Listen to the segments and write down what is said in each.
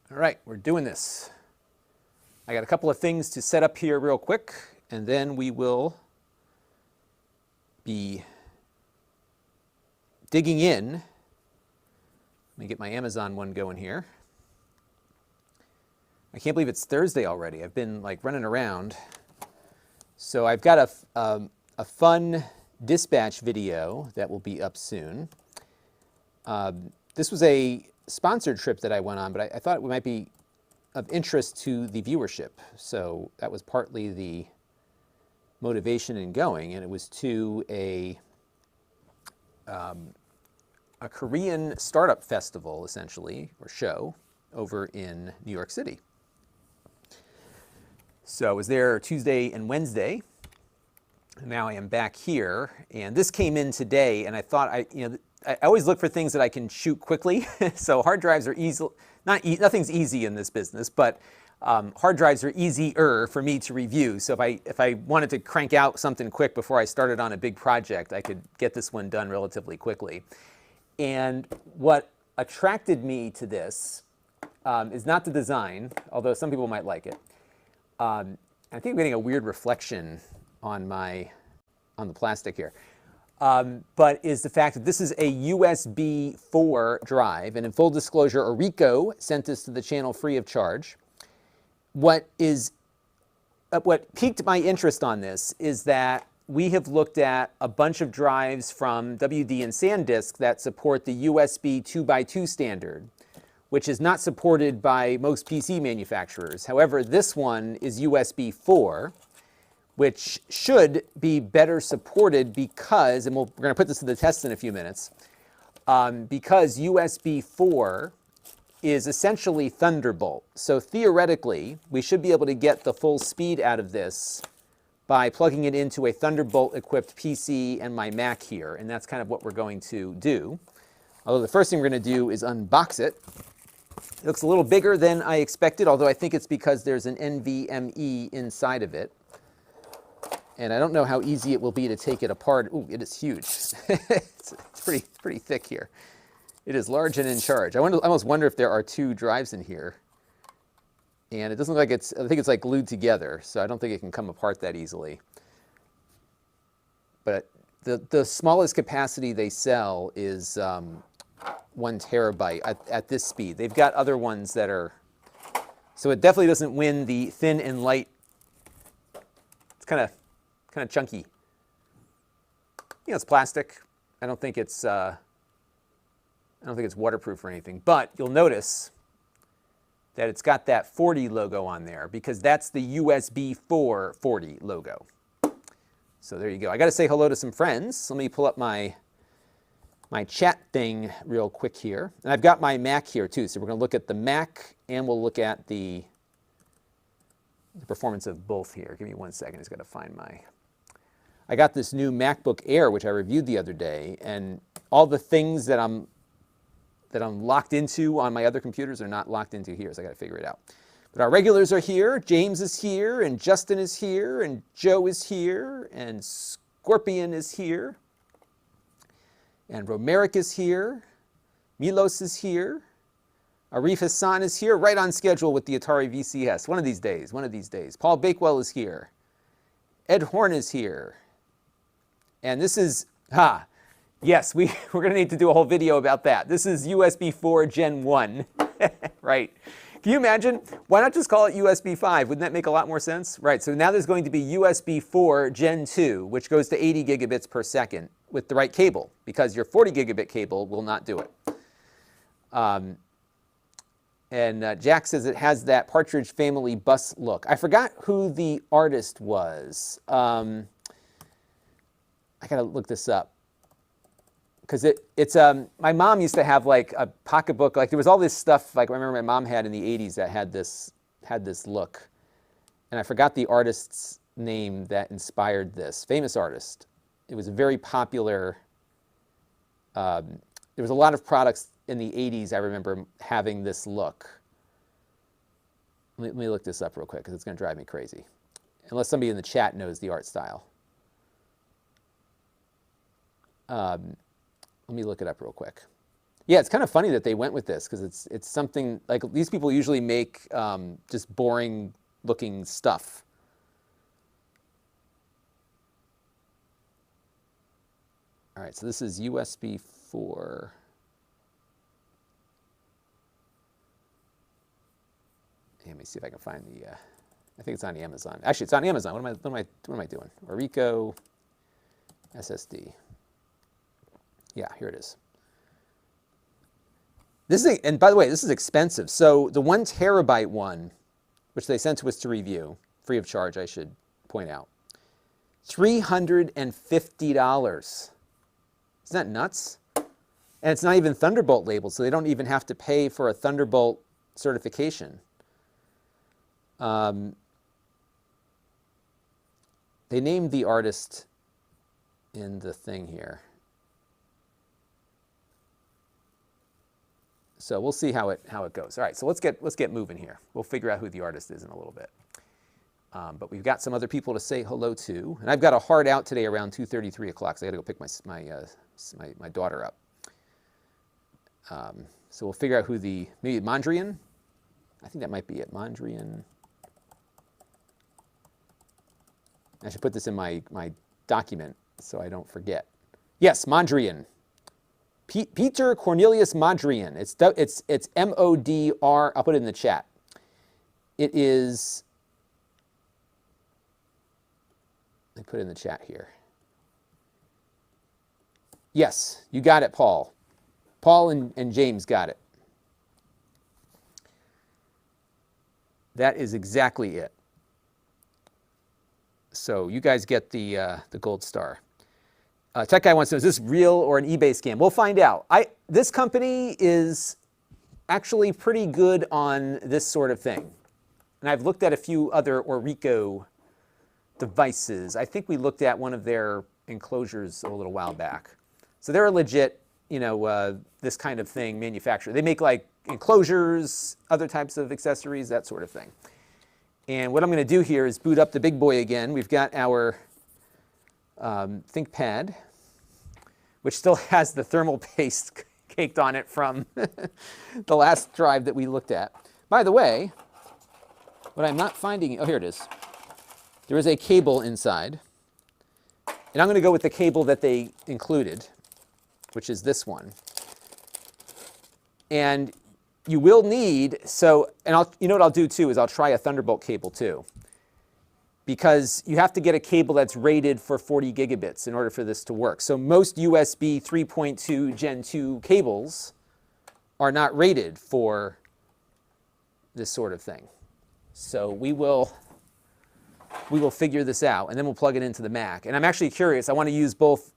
All right, we're doing this. I got a couple of things to set up here real quick, and then we will be digging in. Let me get my Amazon one going here. I can't believe it's Thursday already. I've been like running around. So I've got a fun dispatch video that will be up soon. This was a sponsored trip that I went on, but I thought it might be of interest to the viewership. So that was partly the motivation in going, and it was to a Korean startup festival, essentially, or show, over in New York City. So I was there Tuesday and Wednesday, and now I am back here, and this came in today, and I thought I always look for things that I can shoot quickly. So hard drives are easy. Nothing's easy in this business, but hard drives are easier for me to review. So if I wanted to crank out something quick before I started on a big project, I could get this one done relatively quickly. And what attracted me to this is not the design, although some people might like it. I think I'm getting a weird reflection on the plastic here. But is the fact that this is a USB 4 drive, and in full disclosure, Orico sent this to the channel free of charge. What piqued my interest on this is that we have looked at a bunch of drives from WD and SanDisk that support the USB 2x2 standard, which is not supported by most PC manufacturers. However, this one is USB 4. Which should be better supported because, and we're going to put this to the test in a few minutes, because USB 4 is essentially Thunderbolt. So theoretically, we should be able to get the full speed out of this by plugging it into a Thunderbolt-equipped PC and my Mac here, and that's kind of what we're going to do. Although the first thing we're going to do is unbox it. It looks a little bigger than I expected, although I think it's because there's an NVMe inside of it. And I don't know how easy it will be to take it apart. Ooh, it is huge. it's pretty thick here. It is large and in charge. I almost wonder if there are two drives in here. And it doesn't look like I think it's like glued together, so I don't think it can come apart that easily. But the smallest capacity they sell is 1 terabyte at this speed. They've got other ones that are, so it definitely doesn't win the thin and light. It's kind of chunky. It's plastic. I don't think it's waterproof or anything. But you'll notice that it's got that 40 logo on there because that's the USB 4 40 logo. So there you go. I got to say hello to some friends. Let me pull up my chat thing real quick here. And I've got my Mac here too. So we're going to look at the Mac and we'll look at the performance of both here. Give me 1 second. I just got to find I got this new MacBook Air, which I reviewed the other day, and all the things that I'm locked into on my other computers are not locked into here, so I got to figure it out. But our regulars are here. James is here, and Justin is here, and Joe is here, and Scorpion is here, and Romeric is here, Milos is here, Arif Hassan is here, right on schedule with the Atari VCS. One of these days. Paul Bakewell is here. Ed Horn is here. And this is, yes, we're going to need to do a whole video about that. This is USB 4 Gen 1, right? Can you imagine? Why not just call it USB 5? Wouldn't that make a lot more sense? Right, so now there's going to be USB 4 Gen 2, which goes to 80 gigabits per second with the right cable, because your 40 gigabit cable will not do it. And Jack says it has that Partridge Family bus look. I forgot who the artist was. I gotta look this up. Because it's my mom used to have like a pocketbook, like there was all this stuff like I remember my mom had in the 80s that had this look. And I forgot the artist's name that inspired this. Famous artist. It was a very popular, there was a lot of products in the 80s I remember having this look. Let me look this up real quick because it's going to drive me crazy. Unless somebody in the chat knows the art style. Let me look it up real quick. Yeah, it's kind of funny that they went with this because it's something like these people usually make just boring looking stuff. All right, so this is USB 4. Let me see if I can find the. I think it's on Amazon. Actually, it's on Amazon. What am I doing? Orico SSD. Yeah, here it is. This is, and by the way, this is expensive. So the 1 terabyte one, which they sent to us to review, free of charge, I should point out, $350. Isn't that nuts? And it's not even Thunderbolt labeled, so they don't even have to pay for a Thunderbolt certification. They named the artist in the thing here. So we'll see how it goes. All right, so let's get moving here. We'll figure out who the artist is in a little bit. But we've got some other people to say hello to, and I've got a hard out today around 2:30, 3 o'clock. So I got to go pick my daughter up. So we'll figure out who maybe Mondrian. I think that might be it. Mondrian. I should put this in my document so I don't forget. Yes, Mondrian. Peter Cornelius Mondrian. It's M-O-D-R. I'll put it in the chat. It is. I put it in the chat here. Yes, you got it, Paul. Paul and James got it. That is exactly it. So you guys get the gold star. Tech Guy wants to know, is this real or an eBay scam? We'll find out. This company is actually pretty good on this sort of thing. And I've looked at a few other Orico devices. I think we looked at one of their enclosures a little while back. So they're a legit, this kind of thing manufacturer. They make like enclosures, other types of accessories, that sort of thing. And what I'm going to do here is boot up the big boy again. We've got our ThinkPad, which still has the thermal paste caked on it from the last drive that we looked at. By the way, what I'm not finding, oh, here it is. There is a cable inside. And I'm going to go with the cable that they included, which is this one. And you will need, you know what I'll do too is I'll try a Thunderbolt cable too. Because you have to get a cable that's rated for 40 gigabits in order for this to work. So most USB 3.2 Gen 2 cables are not rated for this sort of thing. So we will figure this out, and then we'll plug it into the Mac. And I'm actually curious. I want to use both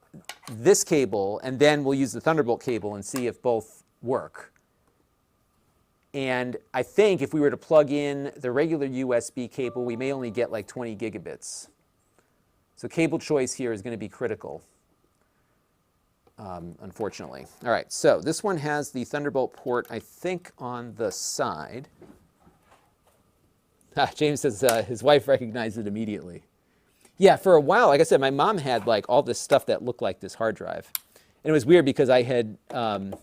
this cable, and then we'll use the Thunderbolt cable and see if both work. And I think if we were to plug in the regular USB cable, we may only get like 20 gigabits. So cable choice here is going to be critical, unfortunately. All right, so this one has the Thunderbolt port, I think, on the side. James says his wife recognized it immediately. Yeah, for a while, like I said, my mom had like all this stuff that looked like this hard drive. And it was weird because I had, I'm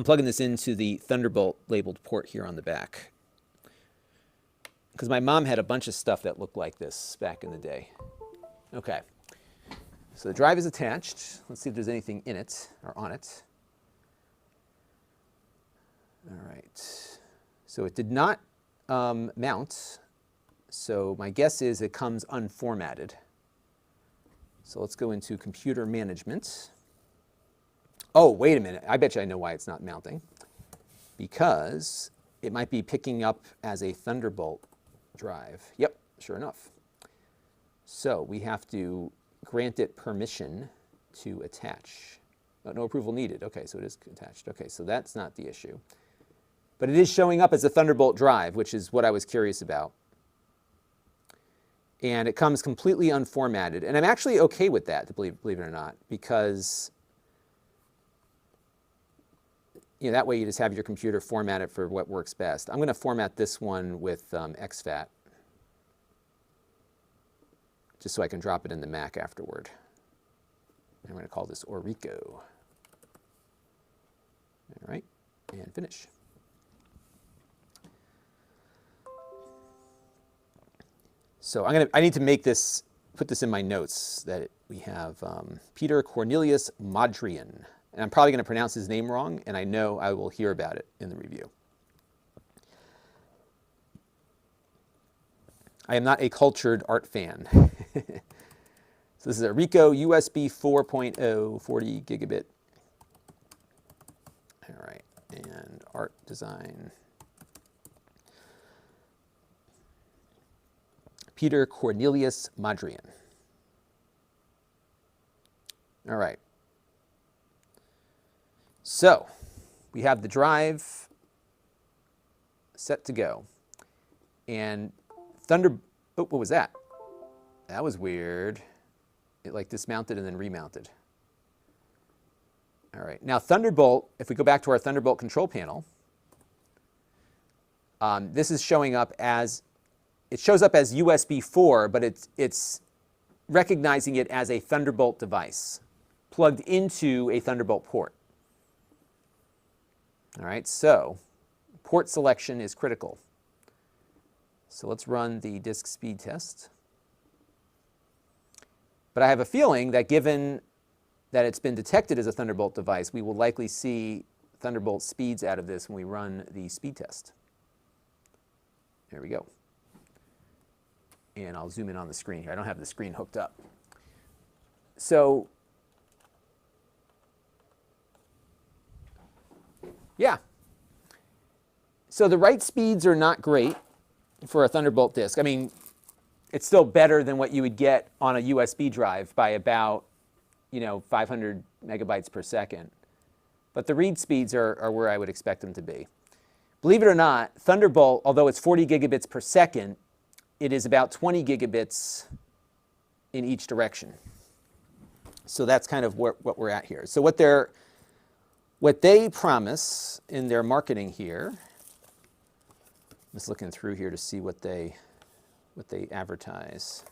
plugging this into the Thunderbolt labeled port here on the back. Because my mom had a bunch of stuff that looked like this back in the day. Okay, so the drive is attached. Let's see if there's anything in it or on it. All right. So it did not mount, so my guess is it comes unformatted. So let's go into computer management. Oh, wait a minute. I bet you I know why it's not mounting. Because it might be picking up as a Thunderbolt drive. Yep, sure enough. So we have to grant it permission to attach. Oh, no approval needed. Okay, so it is attached. Okay, so that's not the issue. But it is showing up as a Thunderbolt drive, which is what I was curious about. And it comes completely unformatted. And I'm actually okay with that, believe it or not, because that way you just have your computer formatted for what works best. I'm going to format this one with exFAT, just so I can drop it in the Mac afterward. I'm going to call this Orico. and finish. So I need to make this, put this in my notes that we have Peter Cornelius Modrian. And I'm probably going to pronounce his name wrong, and I know I will hear about it in the review. I am not a cultured art fan. So this is Orico USB 4.0, 40 gigabit. All right, and art design. Peter Cornelius Modrian. All right. So we have the drive set to go. And oh, what was that? That was weird. It like dismounted and then remounted. All right, now Thunderbolt, if we go back to our Thunderbolt control panel, this is showing up as, it shows up as USB 4, but it's recognizing it as a Thunderbolt device plugged into a Thunderbolt port. All right, so port selection is critical. So let's run the disk speed test. But I have a feeling that given that it's been detected as a Thunderbolt device, we will likely see Thunderbolt speeds out of this when we run the speed test. There we go. And I'll zoom in on the screen here. I don't have the screen hooked up. So, yeah. So the write speeds are not great for a Thunderbolt disk. I mean, it's still better than what you would get on a USB drive by about, 500 megabytes per second. But the read speeds are where I would expect them to be. Believe it or not, Thunderbolt, although it's 40 gigabits per second, it is about 20 gigabits in each direction. So that's kind of what we're at here. So what they promise in their marketing here, I'm just looking through here to see what they advertise.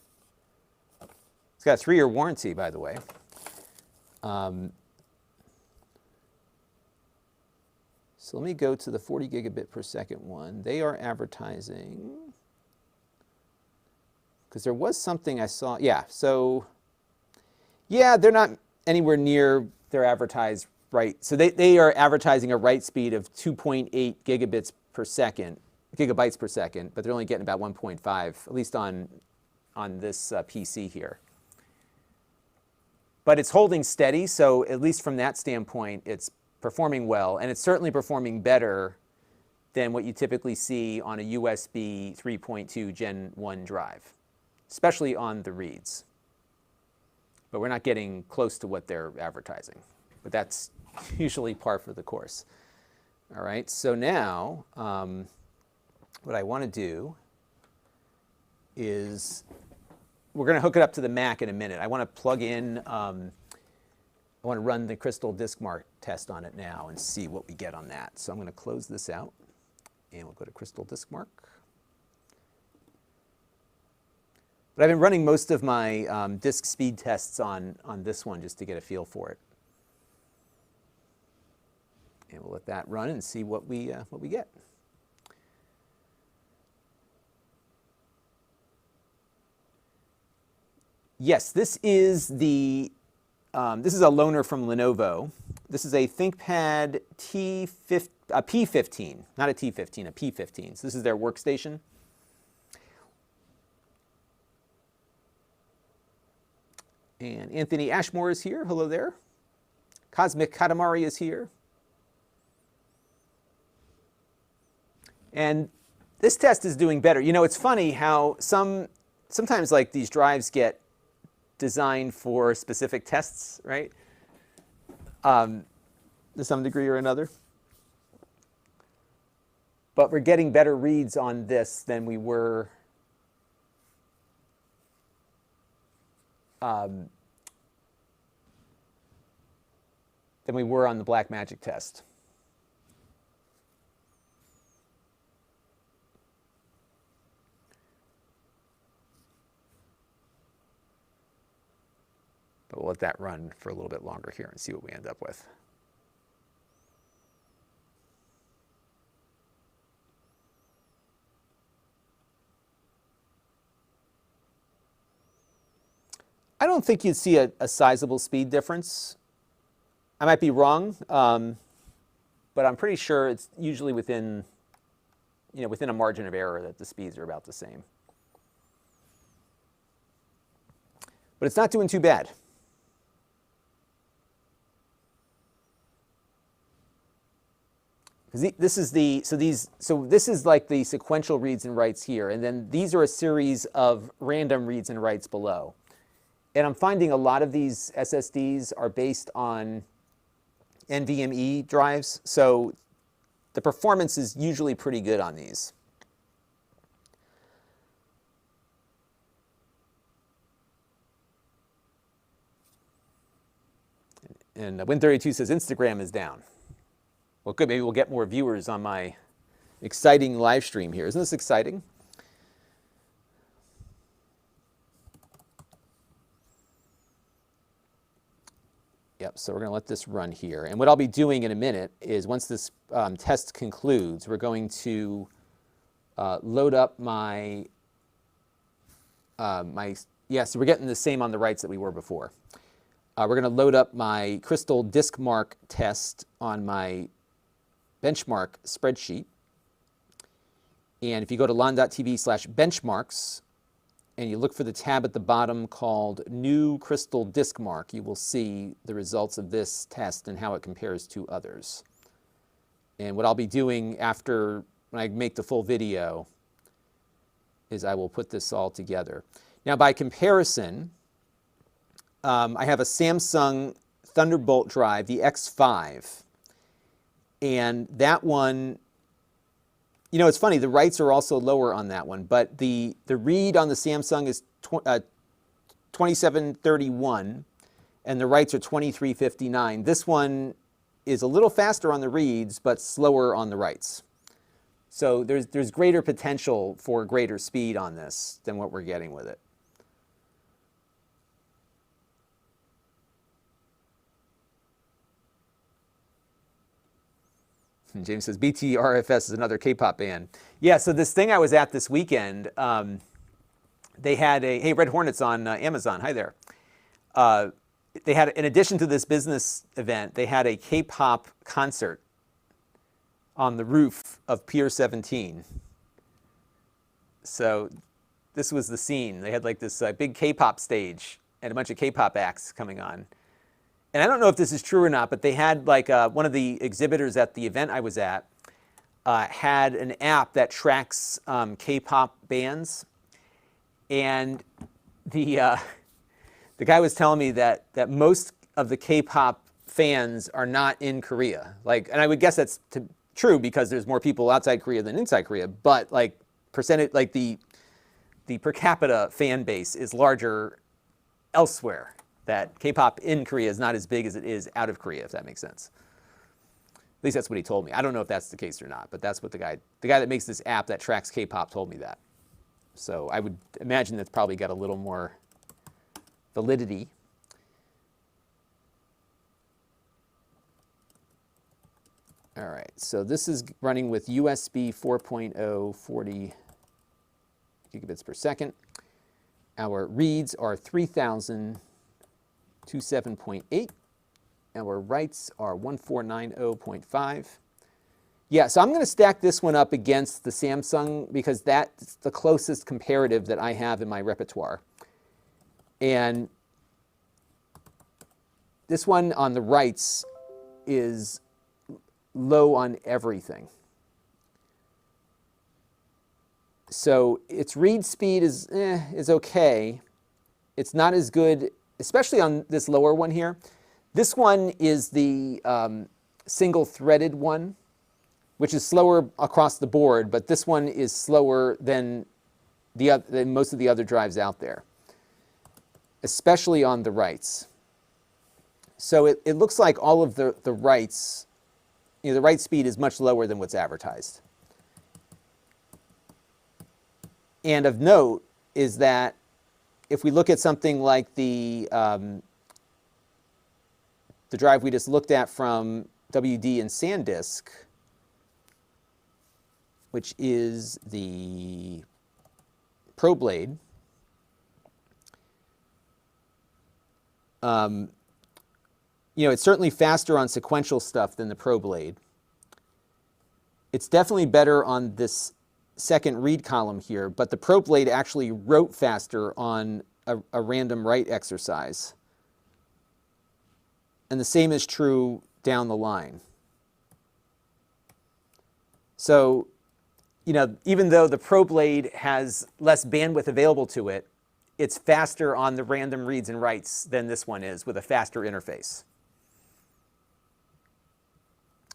It's got a 3-year warranty, by the way. So let me go to the 40 gigabit per second one. They are advertising, because there was something I saw. Yeah, so, yeah, they're not anywhere near their advertised write. So they are advertising a write speed of 2.8 gigabytes per second, but they're only getting about 1.5, at least on this PC here. But it's holding steady, so at least from that standpoint, it's performing well, and it's certainly performing better than what you typically see on a USB 3.2 Gen 1 drive, especially on the reads. But we're not getting close to what they're advertising. But that's usually par for the course. All right, so now what I want to do is we're going to hook it up to the Mac in a minute. I want to plug in, I want to run the Crystal Disk Mark test on it now and see what we get on that. So I'm going to close this out, and we'll go to Crystal Disk Mark. But I've been running most of my disk speed tests on this one just to get a feel for it. And we'll let that run and see what we get. Yes, this is a loaner from Lenovo. This is a ThinkPad P15, not a T15, a P15. So this is their workstation. And Anthony Ashmore is here. Hello there. Cosmic Katamari is here. And this test is doing better. It's funny how sometimes like these drives get designed for specific tests, right? To some degree or another. But we're getting better reads on this than we were on the Blackmagic test. But we'll let that run for a little bit longer here and see what we end up with. I don't think you'd see a sizable speed difference. I might be wrong, but I'm pretty sure it's usually within, within a margin of error that the speeds are about the same. But it's not doing too bad. This is this is like the sequential reads and writes here, and then these are a series of random reads and writes below. And I'm finding a lot of these SSDs are based on NVMe drives, so the performance is usually pretty good on these. And Win32 says Instagram is down. Well, good. Maybe we'll get more viewers on my exciting live stream here. Isn't this exciting? Yep, so we're going to let this run here. And what I'll be doing in a minute is once this test concludes, we're going to load up my, so we're getting the same on the writes that we were before. We're going to load up my Crystal disk mark test on my benchmark spreadsheet. And if you go to Lon.TV/benchmarks and you look for the tab at the bottom called New Crystal Disk Mark, you will see the results of this test and how it compares to others. And what I'll be doing after, when I make the full video, is I will put this all together. Now, by comparison, I have a Samsung Thunderbolt drive, the X5, and that one, it's funny, the writes are also lower on that one, but the read on the Samsung is 2731, and the writes are 2359. This one is a little faster on the reads, but slower on the writes. So there's greater potential for greater speed on this than what we're getting with it. And James says, BTRFS is another K-pop band. Yeah, so this thing I was at this weekend, they had hey, Red Hornets on Amazon. Hi there. They had, in addition to this business event, they had a K-pop concert on the roof of Pier 17. So this was the scene. They had like this big K-pop stage and a bunch of K-pop acts coming on. And I don't know if this is true or not, but they had like one of the exhibitors at the event I was at had an app that tracks K-pop bands. And the guy was telling me that most of the K-pop fans are not in Korea. Like, and I would guess that's true because there's more people outside Korea than inside Korea. But like percentage, like the per capita fan base is larger elsewhere. That K-pop in Korea is not as big as it is out of Korea, if that makes sense. At least that's what he told me. I don't know if that's the case or not, but that's what the guy that makes this app that tracks K-pop told me that. So I would imagine that's probably got a little more validity. All right, so this is running with USB 4.0, 40 gigabits per second. Our reads are 3027.8. Our writes are 1490.5. Yeah, so I'm going to stack this one up against the Samsung because that's the closest comparative that I have in my repertoire. And this one on the writes is low on everything. So its read speed is okay. It's not as good, especially on this lower one here. This one is the single-threaded one, which is slower across the board, but this one is slower than most of the other drives out there, especially on the writes. So it looks like all of the writes, the write speed is much lower than what's advertised. And of note is that if we look at something like the drive we just looked at from WD and SanDisk, which is the ProBlade, You know, it's certainly faster on sequential stuff than the Pro Blade. It's definitely better on this second read column here, but the Pro Blade actually wrote faster on a random write exercise. And the same is true down the line. So, you know, even though the Pro Blade has less bandwidth available to it, it's faster on the random reads and writes than this one is with a faster interface.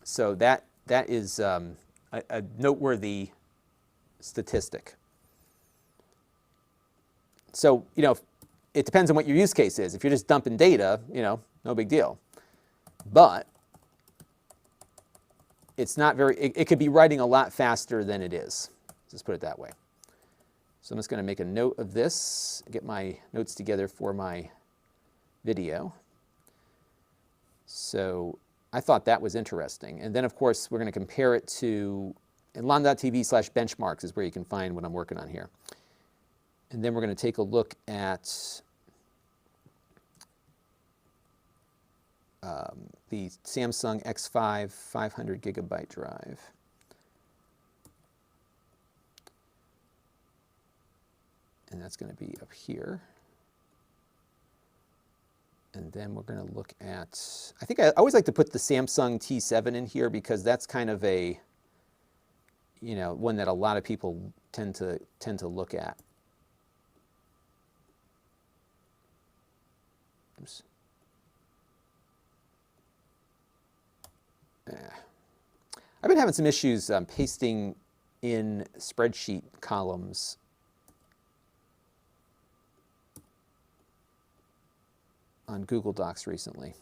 So that is a noteworthy statistic. So, you know, it depends on what your use case is. If you're just dumping data, you know, no big deal. But it's not very, it could be writing a lot faster than it is. Let's just put it that way. So I'm just going to make a note of this, get my notes together for my video. So I thought that was interesting. And then, of course, we're going to compare it to, and Lon.TV/benchmarks is where you can find what I'm working on here. And then we're going to take a look at the Samsung X5 500 gigabyte drive. And that's going to be up here. And then we're going to look at, I think I always like to put the Samsung T7 in here because that's kind of a, you know, one that a lot of people tend to look at. Oops. I've been having some issues pasting in spreadsheet columns on Google Docs recently.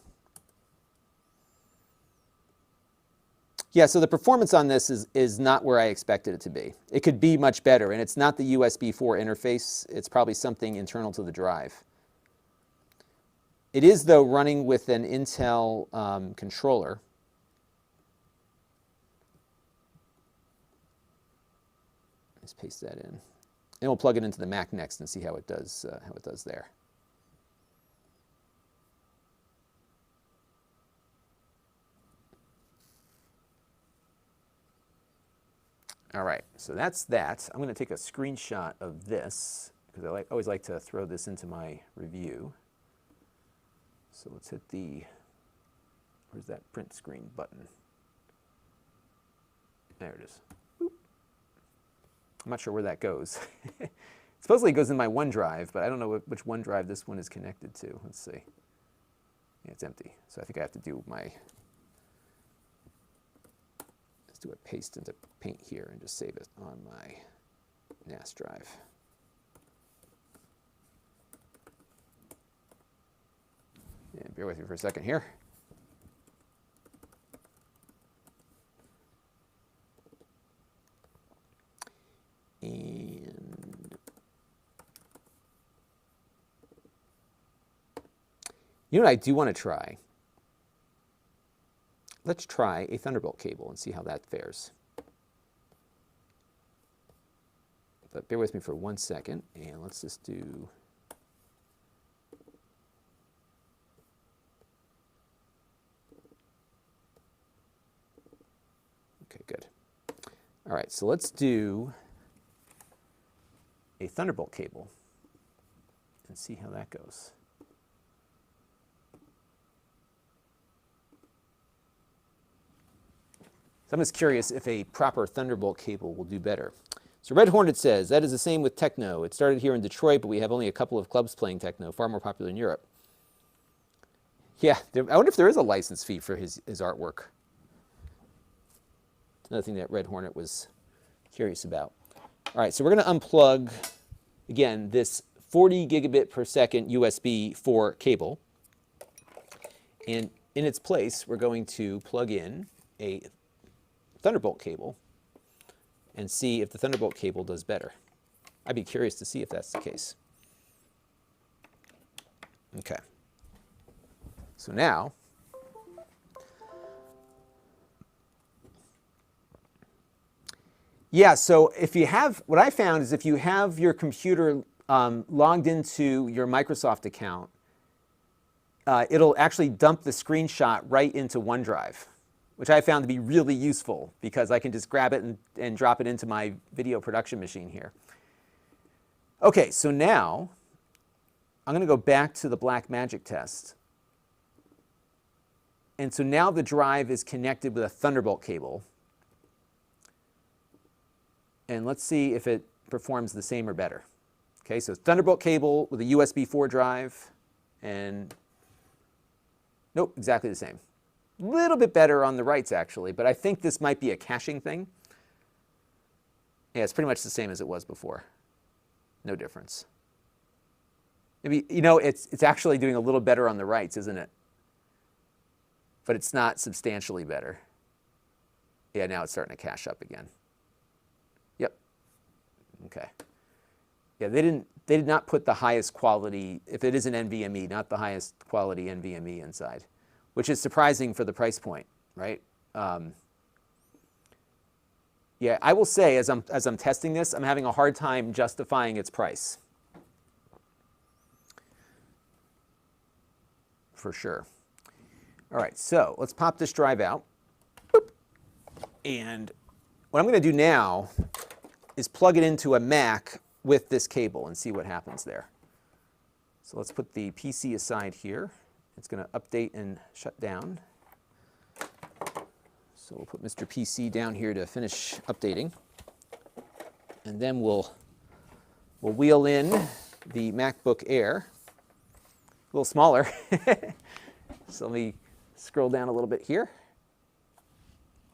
Yeah, so the performance on this is not where I expected it to be. It could be much better, and it's not the USB 4 interface. It's probably something internal to the drive. It is, though, running with an Intel controller. Let's paste that in. And we'll plug it into the Mac next and see how it does there. All right, so that's that. I'm going to take a screenshot of this because I always like to throw this into my review. So let's hit the, where's that print screen button? There it is. Boop. I'm not sure where that goes. Supposedly it goes in my OneDrive, but I don't know which OneDrive this one is connected to. Let's see. Yeah, it's empty. So I think I have to do my, let's do a paste into Paint here and just save it on my NAS drive. And bear with me for a second here. And you know what I do want to try? Let's try a Thunderbolt cable and see how that fares. But bear with me for 1 second, and let's just do, okay, good. All right, so let's do a Thunderbolt cable and see how that goes. So I'm just curious if a proper Thunderbolt cable will do better. So Red Hornet says, that is the same with techno. It started here in Detroit, but we have only a couple of clubs playing techno, far more popular in Europe. Yeah, I wonder if there is a license fee for his artwork. Another thing that Red Hornet was curious about. All right, so we're going to unplug, again, this 40 gigabit per second USB 4 cable. And in its place, we're going to plug in a Thunderbolt cable and see if the Thunderbolt cable does better. I'd be curious to see if that's the case. Okay. So now, yeah, so if you have, what I found is if you have your computer logged into your Microsoft account it'll actually dump the screenshot right into OneDrive, which I found to be really useful because I can just grab it and drop it into my video production machine here. Okay, so now I'm going to go back to the Blackmagic test. And so now the drive is connected with a Thunderbolt cable. And let's see if it performs the same or better. Okay, so Thunderbolt cable with a USB 4 drive, and nope, exactly the same. A little bit better on the writes actually, but I think this might be a caching thing. Yeah, it's pretty much the same as it was before. No difference. Maybe, you know, it's actually doing a little better on the writes, isn't it? But it's not substantially better. Yeah, now it's starting to cache up again. Yep. Okay. Yeah, they did not put the highest quality, if it is an NVMe, not the highest quality NVMe inside, which is surprising for the price point, right? Yeah, I will say as I'm testing this, I'm having a hard time justifying its price. For sure. All right, so let's pop this drive out. Boop. And what I'm going to do now is plug it into a Mac with this cable and see what happens there. So let's put the PC aside here. It's going to update and shut down. So we'll put Mr. PC down here to finish updating. And then we'll wheel in the MacBook Air. A little smaller. So let me scroll down a little bit here.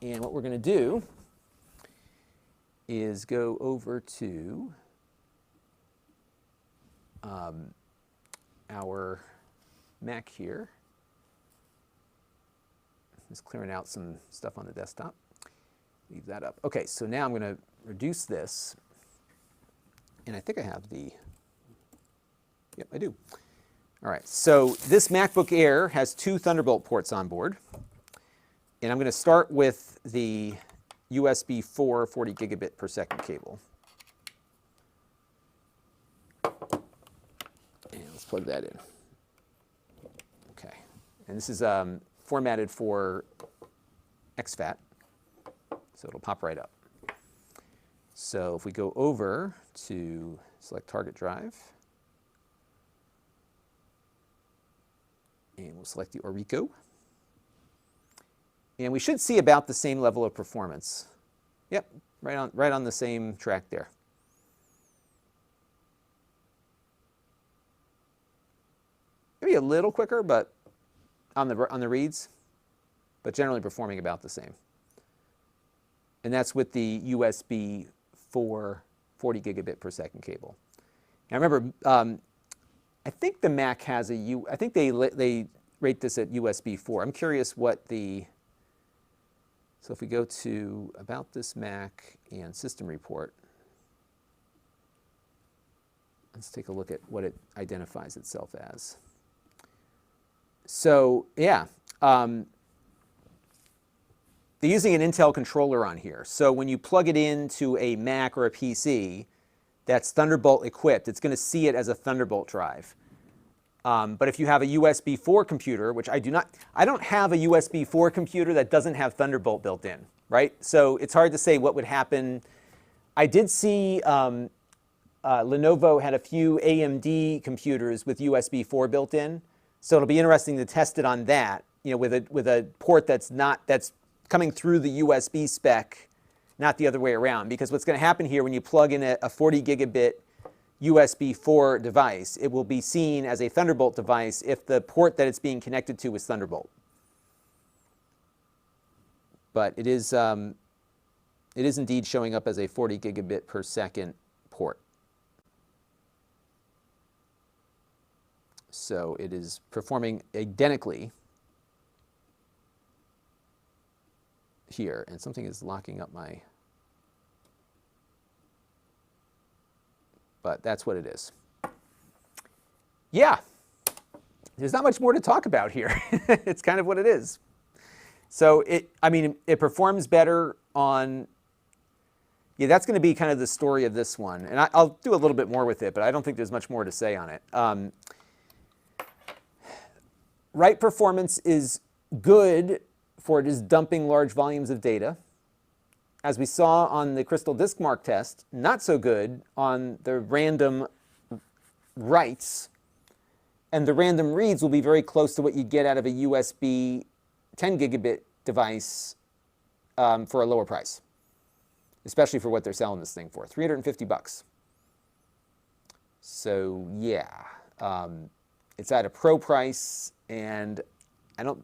And what we're going to do is go over to our Mac here. Just clearing out some stuff on the desktop. Leave that up. Okay, so now I'm going to reduce this. And I think I have the, yep, I do. All right, so this MacBook Air has 2 Thunderbolt ports on board. And I'm going to start with the USB 4 40 gigabit per second cable. And let's plug that in. Okay, and this is formatted for exFAT, so it'll pop right up. So if we go over to select target drive, and we'll select the Orico, and we should see about the same level of performance. Yep, right on the same track there. Maybe a little quicker, but on the reads, but generally performing about the same. And that's with the USB 4 40 gigabit per second cable. Now remember, I think the Mac has I think they rate this at USB 4. I'm curious what the, so if we go to About This Mac and System Report, let's take a look at what it identifies itself as. So yeah, they're using an Intel controller on here. So when you plug it into a Mac or a PC that's Thunderbolt equipped, it's going to see it as a Thunderbolt drive. But if you have a USB 4 computer, which I don't have a USB 4 computer that doesn't have Thunderbolt built in, right? So it's hard to say what would happen. I did see Lenovo had a few AMD computers with USB 4 built in. So it'll be interesting to test it on that, you know, with a port that's coming through the USB spec, not the other way around. Because what's going to happen here when you plug in a 40 gigabit USB 4 device, it will be seen as a Thunderbolt device if the port that it's being connected to is Thunderbolt. But it is indeed showing up as a 40 gigabit per second port. So it is performing identically here, and something is locking up my, but that's what it is. Yeah, there's not much more to talk about here. It's kind of what it is. So it performs better on, yeah, that's going to be kind of the story of this one. And I'll do a little bit more with it, but I don't think there's much more to say on it. write performance is good for just dumping large volumes of data. As we saw on the crystal disk mark test, not so good on the random writes. And the random reads will be very close to what you get out of a USB 10 gigabit device for a lower price, especially for what they're selling this thing for, $350. So yeah, it's at a pro price, and I don't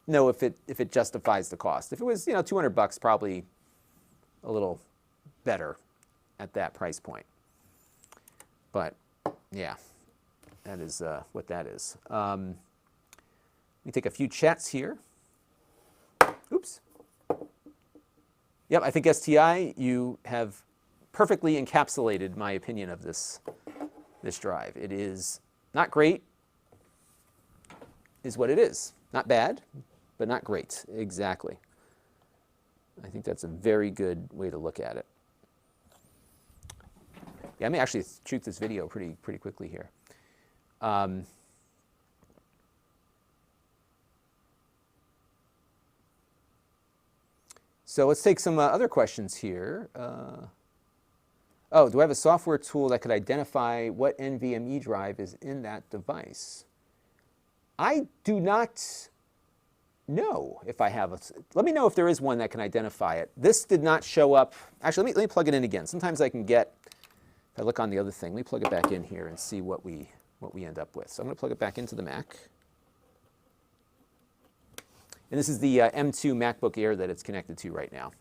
know if it justifies the cost. If it was, you know, $200, probably a little better at that price point. But yeah, that is what that is. Let me take a few chats here. Oops. Yep, I think STI, you have perfectly encapsulated my opinion of this drive. It is not great, is what it is. Not bad, but not great. Exactly. I think that's a very good way to look at it. Yeah, I may actually shoot this video pretty quickly here. So let's take some other questions here. Oh, do I have a software tool that could identify what NVMe drive is in that device? I do not know if I have a. Let me know if there is one that can identify it. This did not show up. Actually, let me plug it in again. Sometimes I can get, if I look on the other thing, let me plug it back in here and see what we end up with. So I'm going to plug it back into the Mac. And this is the M2 MacBook Air that it's connected to right now.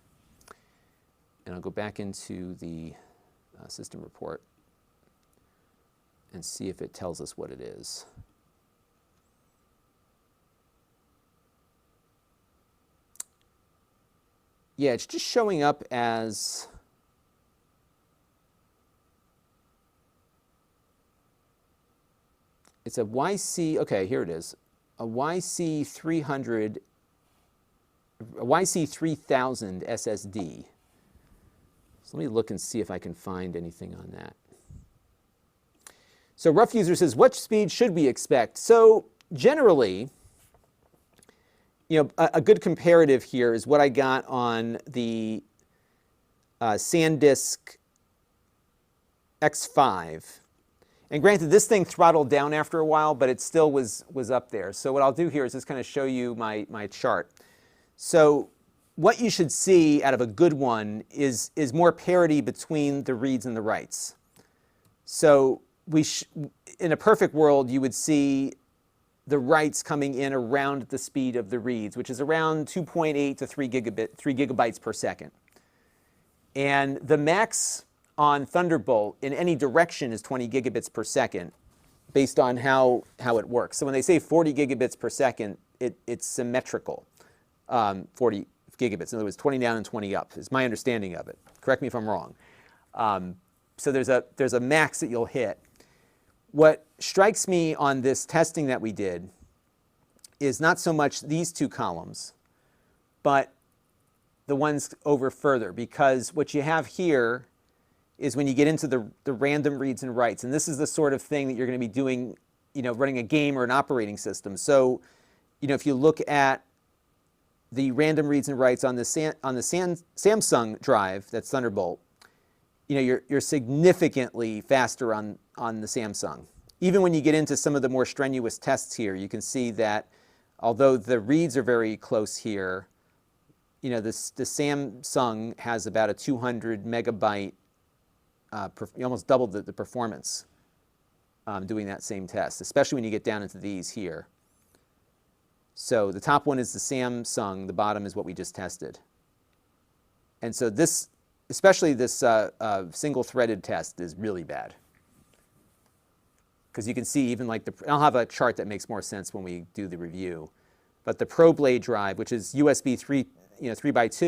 And I'll go back into the system report and see if it tells us what it is. Yeah, it's just showing up as it's a YC, okay, here it is, a YC300, a YC3000 SSD. So let me look and see if I can find anything on that. So Rough User says, what speed should we expect? So generally, you know, a good comparative here is what I got on the SanDisk X5. And granted, this thing throttled down after a while, but it still was up there. So what I'll do here is just kind of show you my chart. So what you should see out of a good one is more parity between the reads and the writes. So in a perfect world, you would see the writes coming in around the speed of the reads, which is around 2.8 to 3 gigabytes per second. And the max on Thunderbolt in any direction is 20 gigabits per second based on how it works. So when they say 40 gigabits per second, it's symmetrical, 40 gigabits. In other words, 20 down and 20 up is my understanding of it. Correct me if I'm wrong. So there's a max that you'll hit. What strikes me on this testing that we did is not so much these two columns, but the ones over further, because what you have here is when you get into the random reads and writes, and this is the sort of thing that you're going to be doing, you know, running a game or an operating system. So, you know, if you look at the random reads and writes on the Samsung drive, that's Thunderbolt, you know, you're significantly faster on the Samsung. Even when you get into some of the more strenuous tests here, you can see that although the reads are very close here, you know, the Samsung has about a 200 megabyte, you almost doubled the performance doing that same test, especially when you get down into these here. So the top one is the Samsung, the bottom is what we just tested. And so this, especially this single-threaded test is really bad. Because you can see even like I'll have a chart that makes more sense when we do the review. But the ProBlade drive, which is USB 3x2,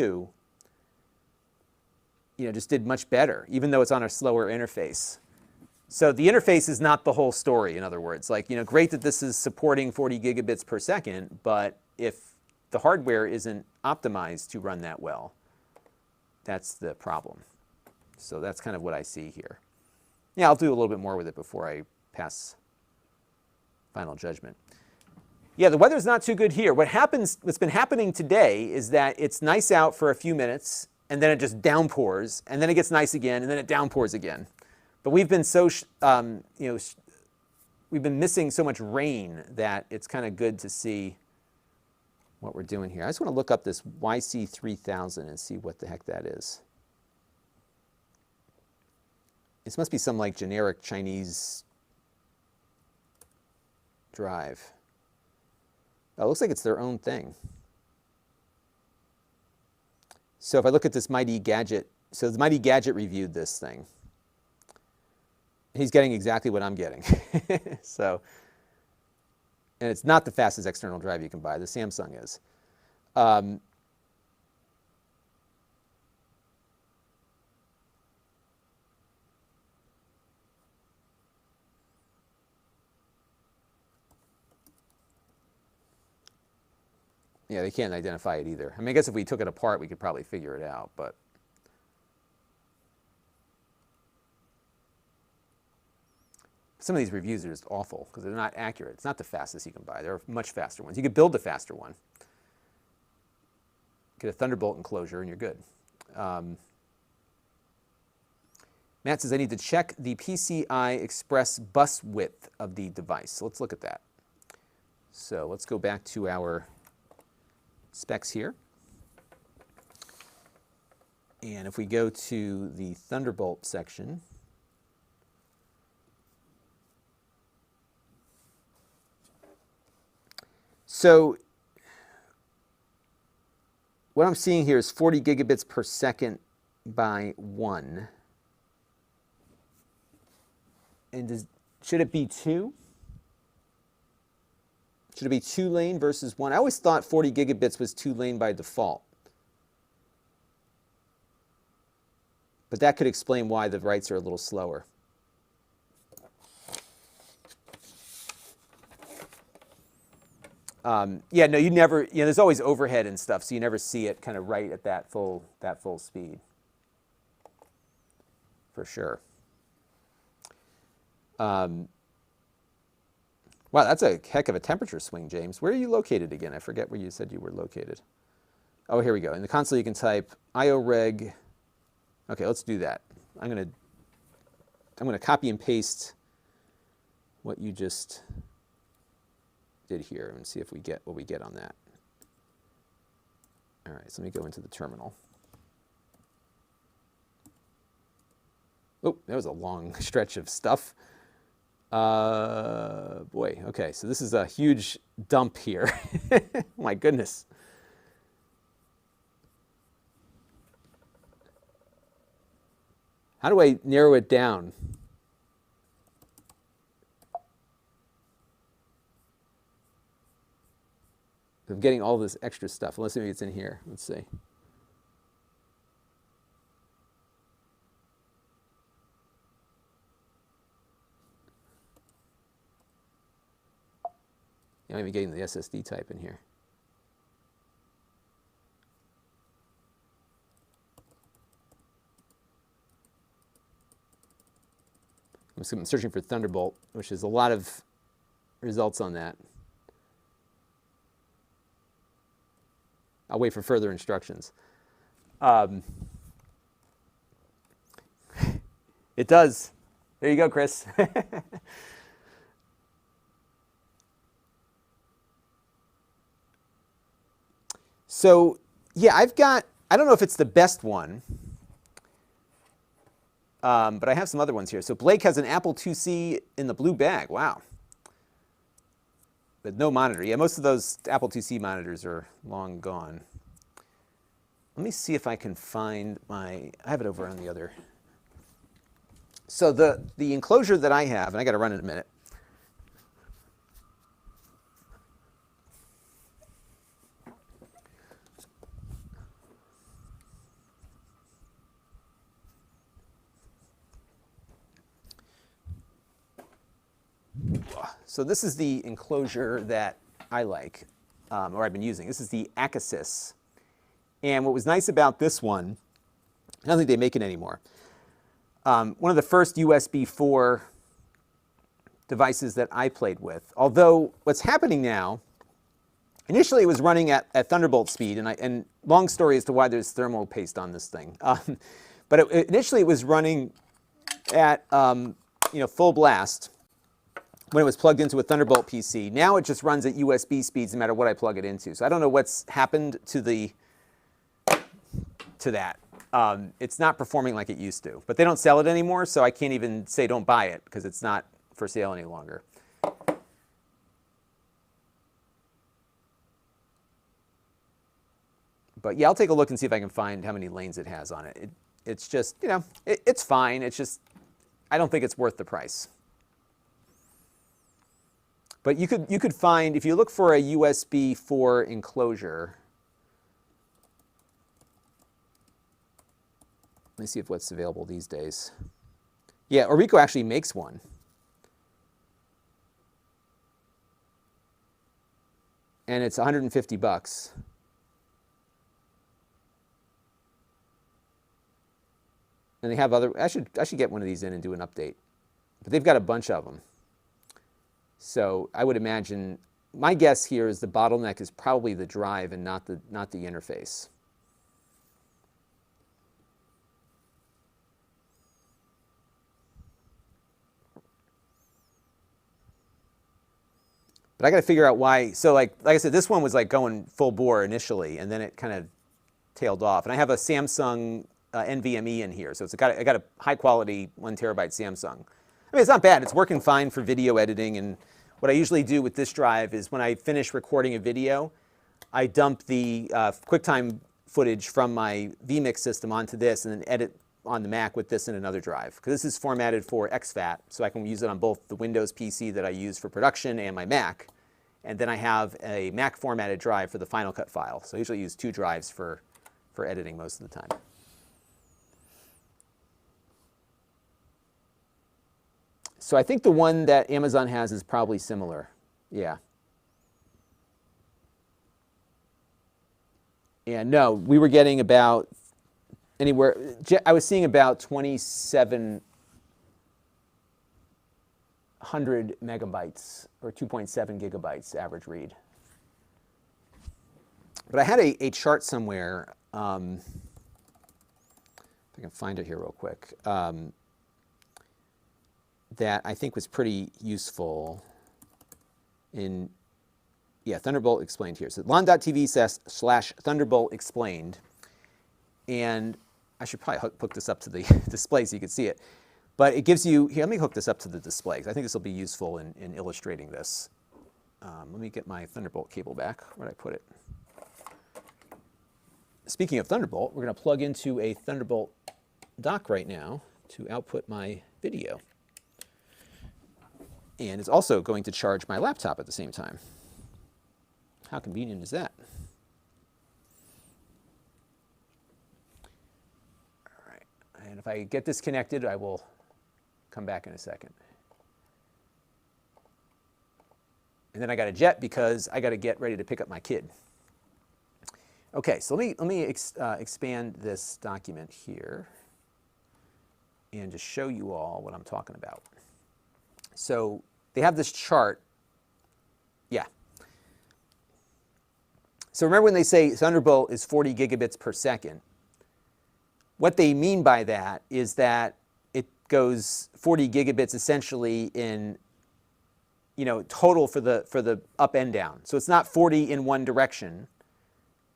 you know, just did much better, even though it's on a slower interface. So the interface is not the whole story, in other words. Like, you know, great that this is supporting 40 gigabits per second, but if the hardware isn't optimized to run that well, that's the problem. So that's kind of what I see here. Yeah, I'll do a little bit more with it before I pass final judgment. Yeah, the weather's not too good here. What's been happening today is that it's nice out for a few minutes, and then it just downpours, and then it gets nice again, and then it downpours again. But we've been we've been missing so much rain that it's kind of good to see what we're doing here. I just want to look up this YC3000 and see what the heck that is. This must be some like generic Chinese drive. Oh, it looks like it's their own thing. So if I look at this Mighty Gadget, so the Mighty Gadget reviewed this thing. He's getting exactly what I'm getting. So, and it's not the fastest external drive you can buy. The Samsung is. Yeah, they can't identify it either. I mean, I guess if we took it apart, we could probably figure it out, but. Some of these reviews are just awful because they're not accurate. It's not the fastest you can buy. There are much faster ones. You could build a faster one. Get a Thunderbolt enclosure and you're good. Matt says, I need to check the PCI Express bus width of the device. So let's look at that. So let's go back to our specs here. And if we go to the Thunderbolt section, so what I'm seeing here is 40 gigabits per second by 1. And should it be 2? Should it be 2-lane versus 1? I always thought 40 gigabits was 2-lane by default. But that could explain why the writes are a little slower. Yeah, no, you never, there's always overhead and stuff, so you never see it kind of right at that full speed. For sure. Wow, that's a heck of a temperature swing, James. Where are you located again? I forget where you said you were located. Oh, here we go. In the console, you can type ioreg. Okay, let's do that. I'm gonna copy and paste what you just did here and see if we get what we get on that. All right, so let me go into the terminal. Oh, that was a long stretch of stuff. Boy, okay, so this is a huge dump here. My goodness. How do I narrow it down? I'm getting all this extra stuff. Let's see if it's in here. Let's see. I'm even getting the SSD type in here. I'm searching for Thunderbolt, which is a lot of results on that. I'll wait for further instructions. It does. There you go, Chris. So, yeah, I don't know if it's the best one, but I have some other ones here. So Blake has an Apple IIc in the blue bag. Wow. But no monitor. Yeah, most of those Apple IIc monitors are long gone. Let me see if I can find I have it over on the other. So the enclosure that I have, and I got to run in a minute. So this is the enclosure that I like, or I've been using. This is the Acasis. And what was nice about this one, I don't think they make it anymore. One of the first USB 4 devices that I played with. Although what's happening now Initially, it was running at Thunderbolt speed, and long story as to why there's thermal paste on this thing. But initially, it was running at full blast when it was plugged into a Thunderbolt PC. Now it just runs at USB speeds no matter what I plug it into. So I don't know what's happened to that. It's not performing like it used to. But they don't sell it anymore, so I can't even say don't buy it because it's not for sale any longer. But yeah, I'll take a look and see if I can find how many lanes it has on it. It's just, it's fine. It's just, I don't think it's worth the price. But you could find, if you look for a USB 4 enclosure, let me see if what's available these days. Yeah, Orico actually makes one. And it's 150 bucks. And they have other, I should get one of these in and do an update. But they've got a bunch of them. So I would imagine, my guess here is the bottleneck is probably the drive and not the interface. But I got to figure out why. So like I said, this one was like going full bore initially, and then it kind of tailed off. And I have a Samsung NVMe in here, so I got a high quality 1 terabyte Samsung. I mean, it's not bad. It's working fine for video editing. And what I usually do with this drive is when I finish recording a video, I dump the QuickTime footage from my vMix system onto this and then edit on the Mac with this in another drive. Because this is formatted for exFAT, so I can use it on both the Windows PC that I use for production and my Mac. And then I have a Mac formatted drive for the Final Cut file. So I usually use 2 drives for editing most of the time. So I think the one that Amazon has is probably similar. Yeah. Yeah, no, we were getting about anywhere, I was seeing about 2,700 megabytes or 2.7 gigabytes average read. But I had a chart somewhere, if I can find it here real quick, that I think was pretty useful in, yeah, Thunderbolt explained here. So Lon.TV /Thunderbolt explained, and I should probably hook this up to the display so you can see it. But it gives you, here, let me hook this up to the display, because I think this will be useful in illustrating this. Let me get my Thunderbolt cable back. Where did I put it? Speaking of Thunderbolt, we're going to plug into a Thunderbolt dock right now to output my video. And it's also going to charge my laptop at the same time. How convenient is that? All right, and if I get disconnected, I will come back in a second. And then I got to jet because I got to get ready to pick up my kid. Okay, so let me expand this document here and just show you all what I'm talking about. So they have this chart. Yeah. So remember when they say Thunderbolt is 40 gigabits per second, what they mean by that is that it goes 40 gigabits essentially in, total for the up and down. So it's not 40 in one direction.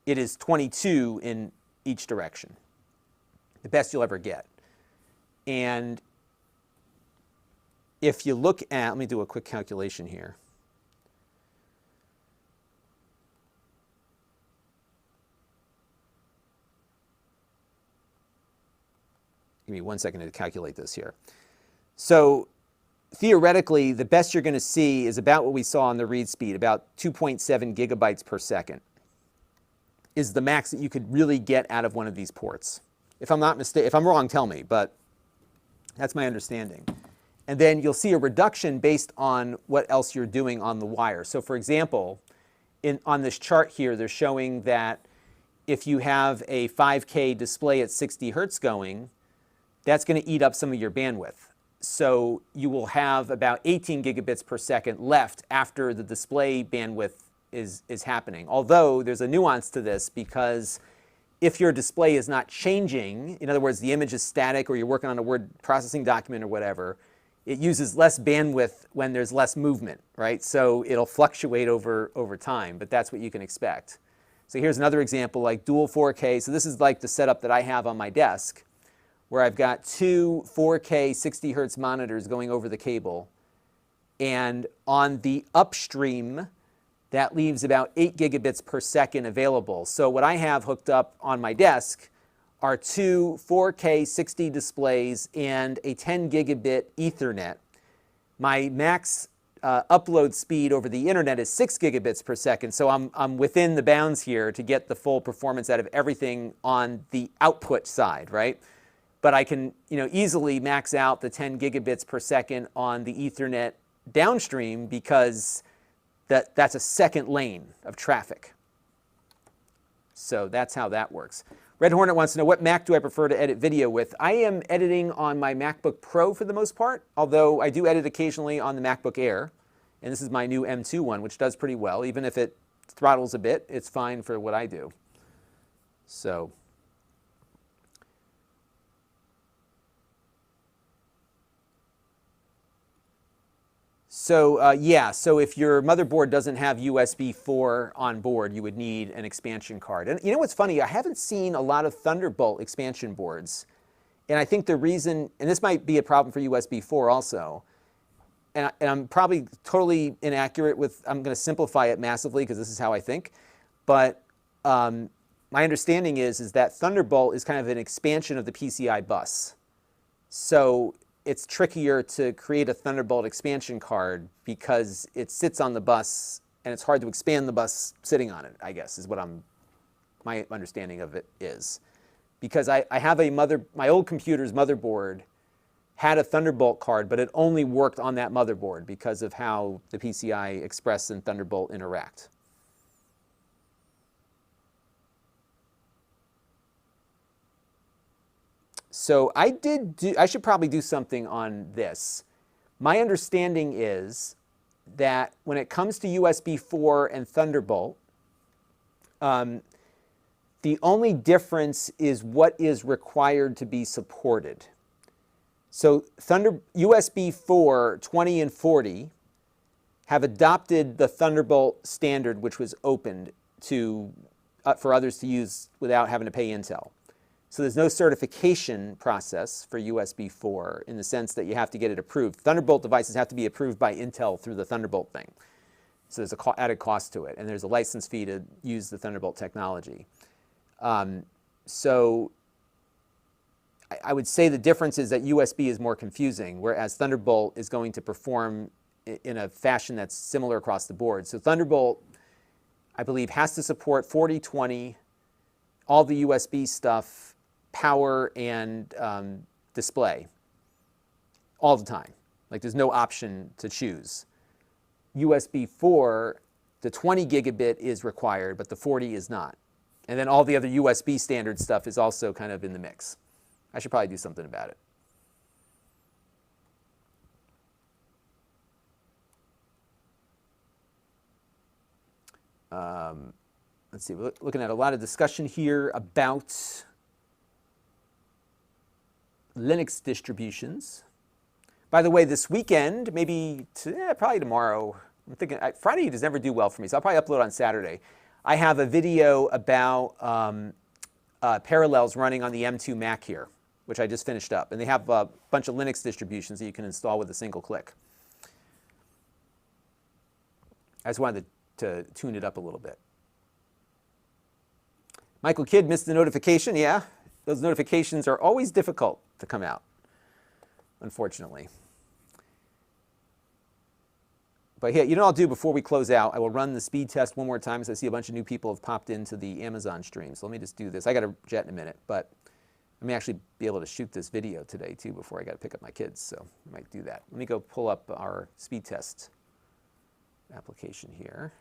It is 22 in each direction. The best you'll ever get. And if you look at, let me do a quick calculation here. Give me 1 second to calculate this here. So theoretically, the best you're going to see is about what we saw on the read speed, about 2.7 gigabytes per second is the max that you could really get out of one of these ports. If I'm not mistaken, if I'm wrong, tell me, but that's my understanding. And then you'll see a reduction based on what else you're doing on the wire. So for example, on this chart here, they're showing that if you have a 5K display at 60 hertz going, that's going to eat up some of your bandwidth. So you will have about 18 gigabits per second left after the display bandwidth is happening. Although there's a nuance to this, because if your display is not changing, in other words, the image is static or you're working on a word processing document or whatever, it uses less bandwidth when there's less movement, right? So it'll fluctuate over time, but that's what you can expect. So here's another example, like dual 4K. So this is like the setup that I have on my desk, where I've got two 4K 60 hertz monitors going over the cable. And on the upstream, that leaves about 8 gigabits per second available. So what I have hooked up on my desk are two 4K 60 displays and a 10 gigabit Ethernet. My max upload speed over the internet is 6 gigabits per second, so I'm within the bounds here to get the full performance out of everything on the output side, right? But I can, easily max out the 10 gigabits per second on the Ethernet downstream, because that's a second lane of traffic. So that's how that works. Red Hornet wants to know, what Mac do I prefer to edit video with? I am editing on my MacBook Pro for the most part, although I do edit occasionally on the MacBook Air. And this is my new M2 one, which does pretty well. Even if it throttles a bit, it's fine for what I do. So yeah, so if your motherboard doesn't have USB 4 on board, you would need an expansion card. And you know what's funny? I haven't seen a lot of Thunderbolt expansion boards. And I think the reason, and this might be a problem for USB 4 also, and I'm probably totally inaccurate with, I'm going to simplify it massively because this is how I think, but my understanding is that Thunderbolt is kind of an expansion of the PCI bus. So it's trickier to create a Thunderbolt expansion card because it sits on the bus and it's hard to expand the bus sitting on it, I guess, is what my understanding of it is. Because I have my old computer's motherboard had a Thunderbolt card, but it only worked on that motherboard because of how the PCI Express and Thunderbolt interact. So I should probably do something on this. My understanding is that when it comes to USB 4 and Thunderbolt, the only difference is what is required to be supported. So USB 4 20 and 40 have adopted the Thunderbolt standard, which was opened for others to use without having to pay Intel. So there's no certification process for USB 4 in the sense that you have to get it approved. Thunderbolt devices have to be approved by Intel through the Thunderbolt thing. So there's an added cost to it, and there's a license fee to use the Thunderbolt technology. So I would say the difference is that USB is more confusing, whereas Thunderbolt is going to perform in a fashion that's similar across the board. So Thunderbolt, I believe, has to support 40/20, all the USB stuff, power and display all the time. Like there's no option to choose. USB 4, the 20 gigabit is required, but the 40 is not. And then all the other USB standard stuff is also kind of in the mix. I should probably do something about it. Let's see, we're looking at a lot of discussion here about Linux distributions. By the way, this weekend, maybe probably tomorrow, I'm thinking Friday does never do well for me, so I'll probably upload on Saturday. I have a video about Parallels running on the M2 Mac here, which I just finished up. And they have a bunch of Linux distributions that you can install with a single click. I just wanted to tune it up a little bit. Michael Kidd missed the notification. Yeah, those notifications are always difficult to come out, unfortunately. But yeah, you know what I'll do before we close out? I will run the speed test one more time because I see a bunch of new people have popped into the Amazon stream. So let me just do this. I got to jet in a minute, but I may actually be able to shoot this video today too before I got to pick up my kids. So I might do that. Let me go pull up our speed test application here.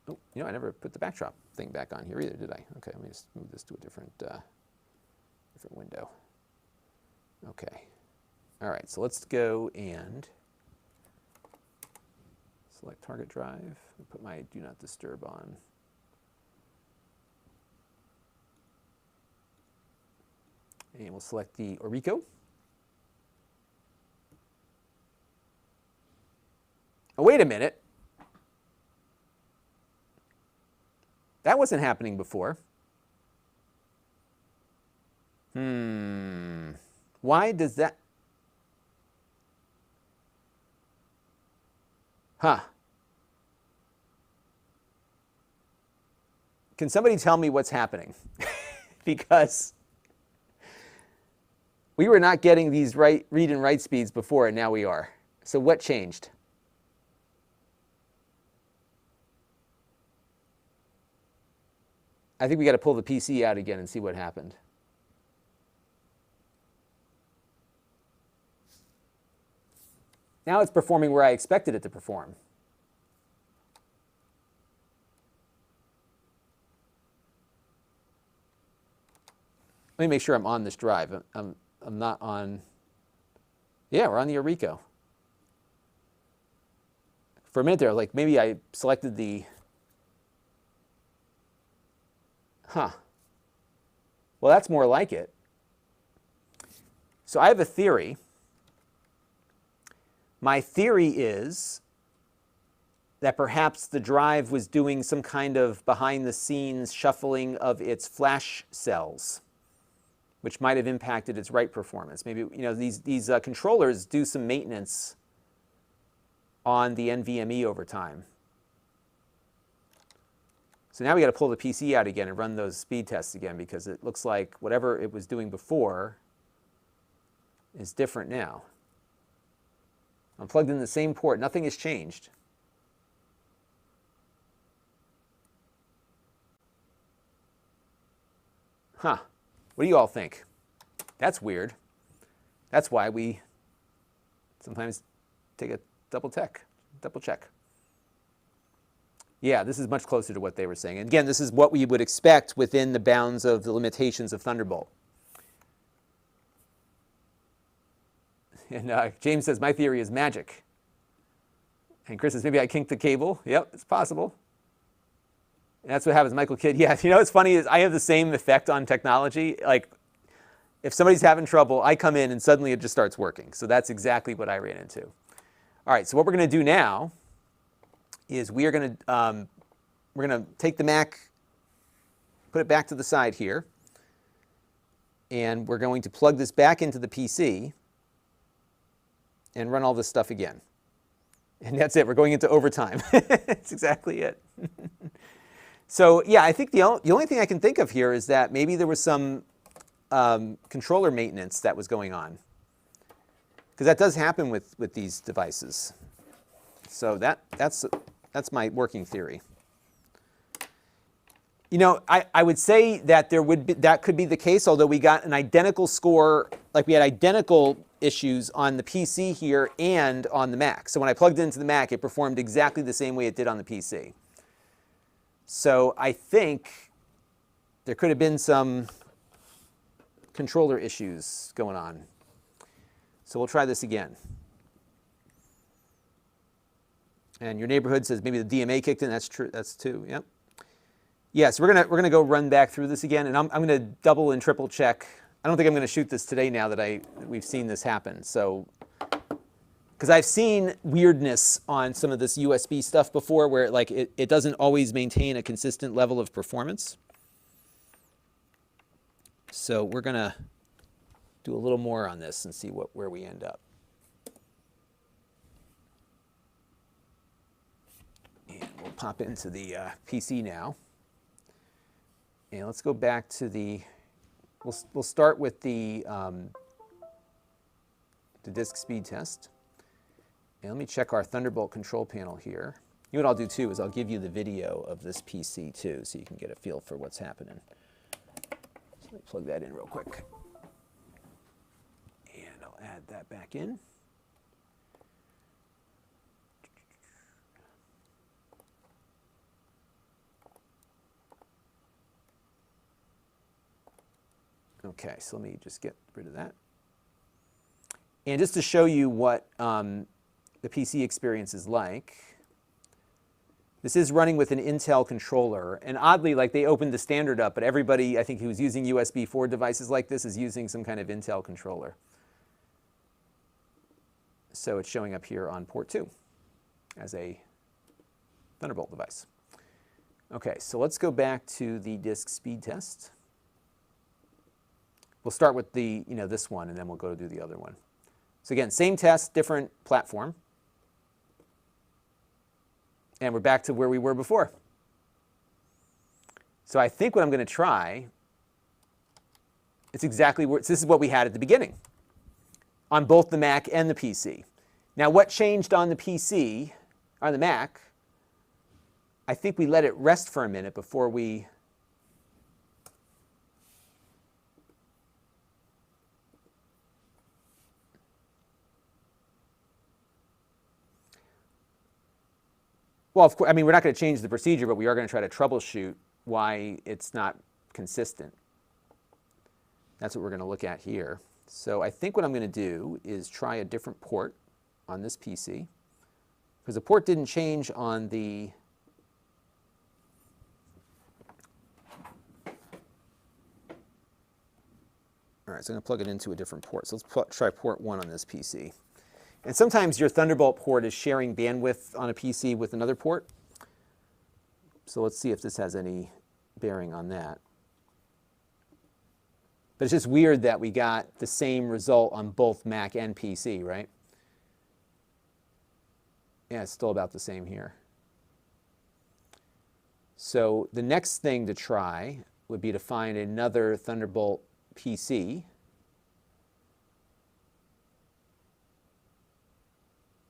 Oh, I never put the backdrop thing back on here either, did I? Okay, let me just move this to a different window. Okay. All right, so let's go and select target drive. I'll put my do not disturb on. And we'll select the Orico. Oh, wait a minute. That wasn't happening before. Why does that? Huh. Can somebody tell me what's happening? Because we were not getting these read and write speeds before, and now we are. So what changed? I think we got to pull the PC out again and see what happened. Now it's performing where I expected it to perform. Let me make sure I'm on this drive. I'm not on. Yeah, we're on the Orico. For a minute there, like maybe I selected the. Huh. Well, that's more like it. So I have a theory. My theory is that perhaps the drive was doing some kind of behind-the-scenes shuffling of its flash cells, which might have impacted its write performance. Maybe these controllers do some maintenance on the NVMe over time. So now we got to pull the PC out again and run those speed tests again, because it looks like whatever it was doing before is different now. I'm plugged in the same port. Nothing has changed. Huh. What do you all think? That's weird. That's why we sometimes take a double check. Yeah, this is much closer to what they were saying. And again, this is what we would expect within the bounds of the limitations of Thunderbolt. And James says, my theory is magic. And Chris says, maybe I kinked the cable. Yep, it's possible. And that's what happens. Michael Kidd, yeah, what's funny is I have the same effect on technology. Like, if somebody's having trouble, I come in and suddenly it just starts working. So that's exactly what I ran into. All right, so what we're going to do now is we're going to take the Mac, put it back to the side here, and we're going to plug this back into the PC and run all this stuff again. And that's it. We're going into overtime. That's exactly it. So yeah, I think the only thing I can think of here is that maybe there was some controller maintenance that was going on, because that does happen with these devices. So that's my working theory. I would say that that could be the case, although we got an identical score, like we had identical issues on the PC here and on the Mac. So when I plugged it into the Mac, it performed exactly the same way it did on the PC. So I think there could have been some controller issues going on. So we'll try this again. And your neighborhood says maybe the DMA kicked in. That's true. That's two. Yep. Yeah, so we're gonna go run back through this again, and I'm gonna double and triple check. I don't think I'm gonna shoot this today now that we've seen this happen. So, because I've seen weirdness on some of this USB stuff before, where it doesn't always maintain a consistent level of performance. So we're gonna do a little more on this and see where we end up. And we'll pop into the PC now. And let's go back to the, we'll start with the disk speed test. And let me check our Thunderbolt control panel here. You know what I'll do too is I'll give you the video of this PC too, so you can get a feel for what's happening. So let me plug that in real quick. And I'll add that back in. Okay, so let me just get rid of that. And just to show you what the PC experience is like, this is running with an Intel controller. And oddly, like they opened the standard up, but everybody, I think, who's using USB 4 devices like this is using some kind of Intel controller. So it's showing up here on port 2 as a Thunderbolt device. Okay, so let's go back to the disk speed test. We'll start with the, this one, and then we'll go to do the other one. So again, same test, different platform. And we're back to where we were before. So I think what I'm going to try, it's exactly where, this is what we had at the beginning on both the Mac and the PC. Now what changed on the PC, on the Mac, I think we let it rest for a minute before we well, of course, I mean, we're not going to change the procedure, but we are going to try to troubleshoot why it's not consistent. That's what we're going to look at here. So I think what I'm going to do is try a different port on this PC, because the port didn't change on the all right, so I'm going to plug it into a different port. So let's try port 1 on this PC. And sometimes your Thunderbolt port is sharing bandwidth on a PC with another port. So let's see if this has any bearing on that. But it's just weird that we got the same result on both Mac and PC, right? Yeah, it's still about the same here. So the next thing to try would be to find another Thunderbolt PC.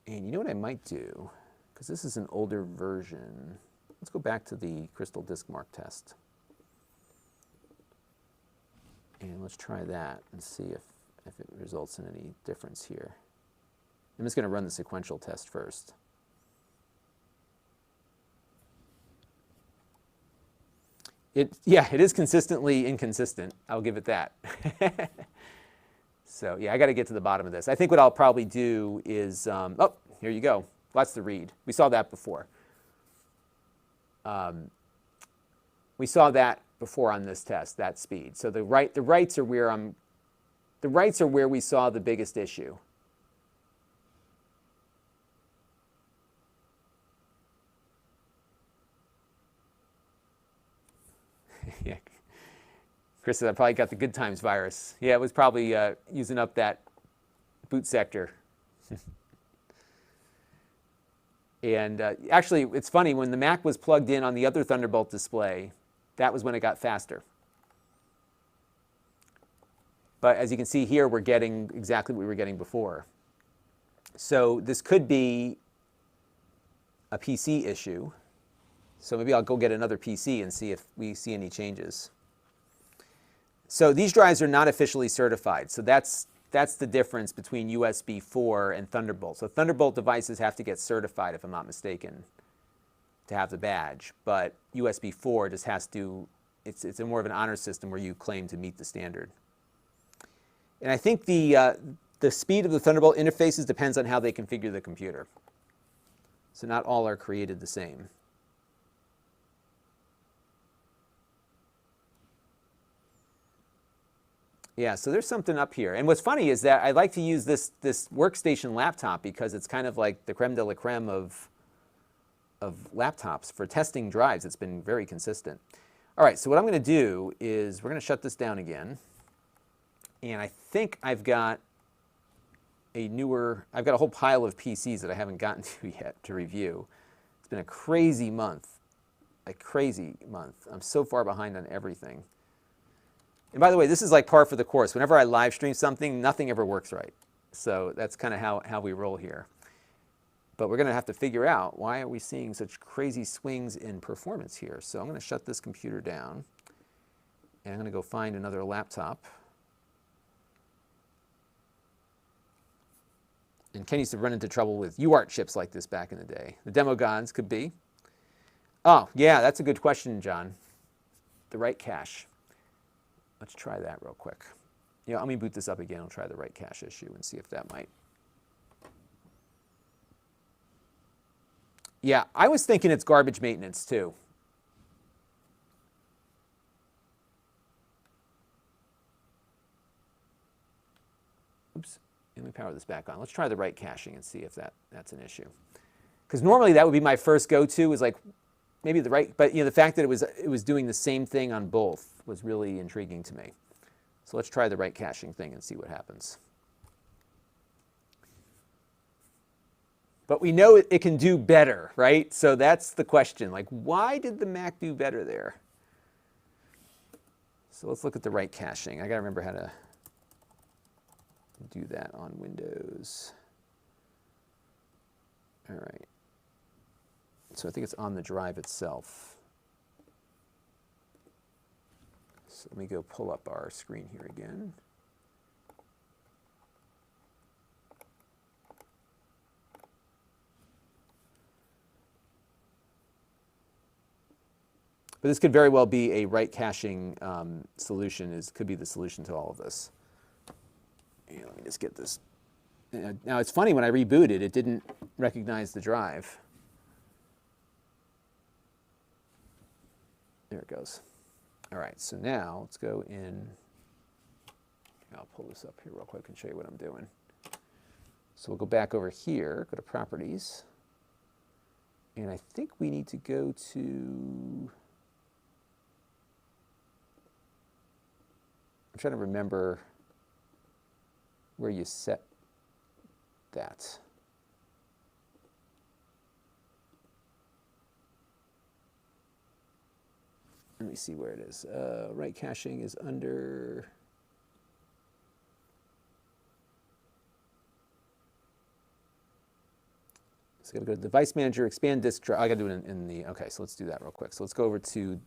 And you know what I might do? Because this is an older version. Let's go back to the Crystal Disk Mark test. And let's try that and see if it results in any difference here. I'm just going to run the sequential test first. Yeah, it is consistently inconsistent. I'll give it that. So yeah, I got to get to the bottom of this. I think what I'll probably do is, oh, here you go. That's the read. We saw that before. We saw that before on this test, that speed. So the writes are where we saw the biggest issue. Yeah. Chris said I probably got the good times virus. Yeah, it was probably using up that boot sector. And actually, it's funny, when the Mac was plugged in on the other Thunderbolt display, that was when it got faster. But as you can see here, we're getting exactly what we were getting before. So this could be a PC issue. So maybe I'll go get another PC and see if we see any changes. So these drives are not officially certified. So that's the difference between USB 4 and Thunderbolt. So Thunderbolt devices have to get certified, if I'm not mistaken, to have the badge. But USB 4 just has to, it's a more of an honor system where you claim to meet the standard. And I think the speed of the Thunderbolt interfaces depends on how they configure the computer. So not all are created the same. Yeah, so there's something up here. And what's funny is that I like to use this workstation laptop because it's kind of like the creme de la creme of laptops. For testing drives, it's been very consistent. All right, so what I'm going to do is we're going to shut this down again. And I think I've got a whole pile of PCs that I haven't gotten to yet to review. It's been a crazy month. I'm so far behind on everything. And by the way, this is like par for the course. Whenever I live stream something, nothing ever works right. So that's kind of how we roll here. But we're going to have to figure out, why are we seeing such crazy swings in performance here? So I'm going to shut this computer down. And I'm going to go find another laptop. And Ken used to run into trouble with UART chips like this back in the day. The Demogons could be. Oh, yeah, that's a good question, John. The write cache. Let's try that real quick. Yeah, let me boot this up again. I'll try the write cache issue and see if that might. Yeah, I was thinking it's garbage maintenance too. Oops, let me power this back on. Let's try the write caching and see if that's an issue. Because normally that would be my first go-to, is like maybe the right, but the fact that it was doing the same thing on both was really intriguing to me. So let's try the write caching thing and see what happens. But we know it can do better, right? So that's the question. Like, why did the Mac do better there? So let's look at the write caching. I got to remember how to do that on Windows. All right. So I think it's on the drive itself. So let me go pull up our screen here again. But this could very well be a write caching solution. Could be the solution to all of this. Yeah, let me just get this. Now it's funny, when I rebooted, it didn't recognize the drive. There it goes. All right, so now let's go in. I'll pull this up here real quick and show you what I'm doing. So we'll go back over here, go to Properties. And I think we need to go to, I'm trying to remember where you set that. Let me see where it is. Write caching is under. So I got to go to Device Manager, expand disk drive. I got to do it in the. Okay, so let's do that real quick. So let's go over to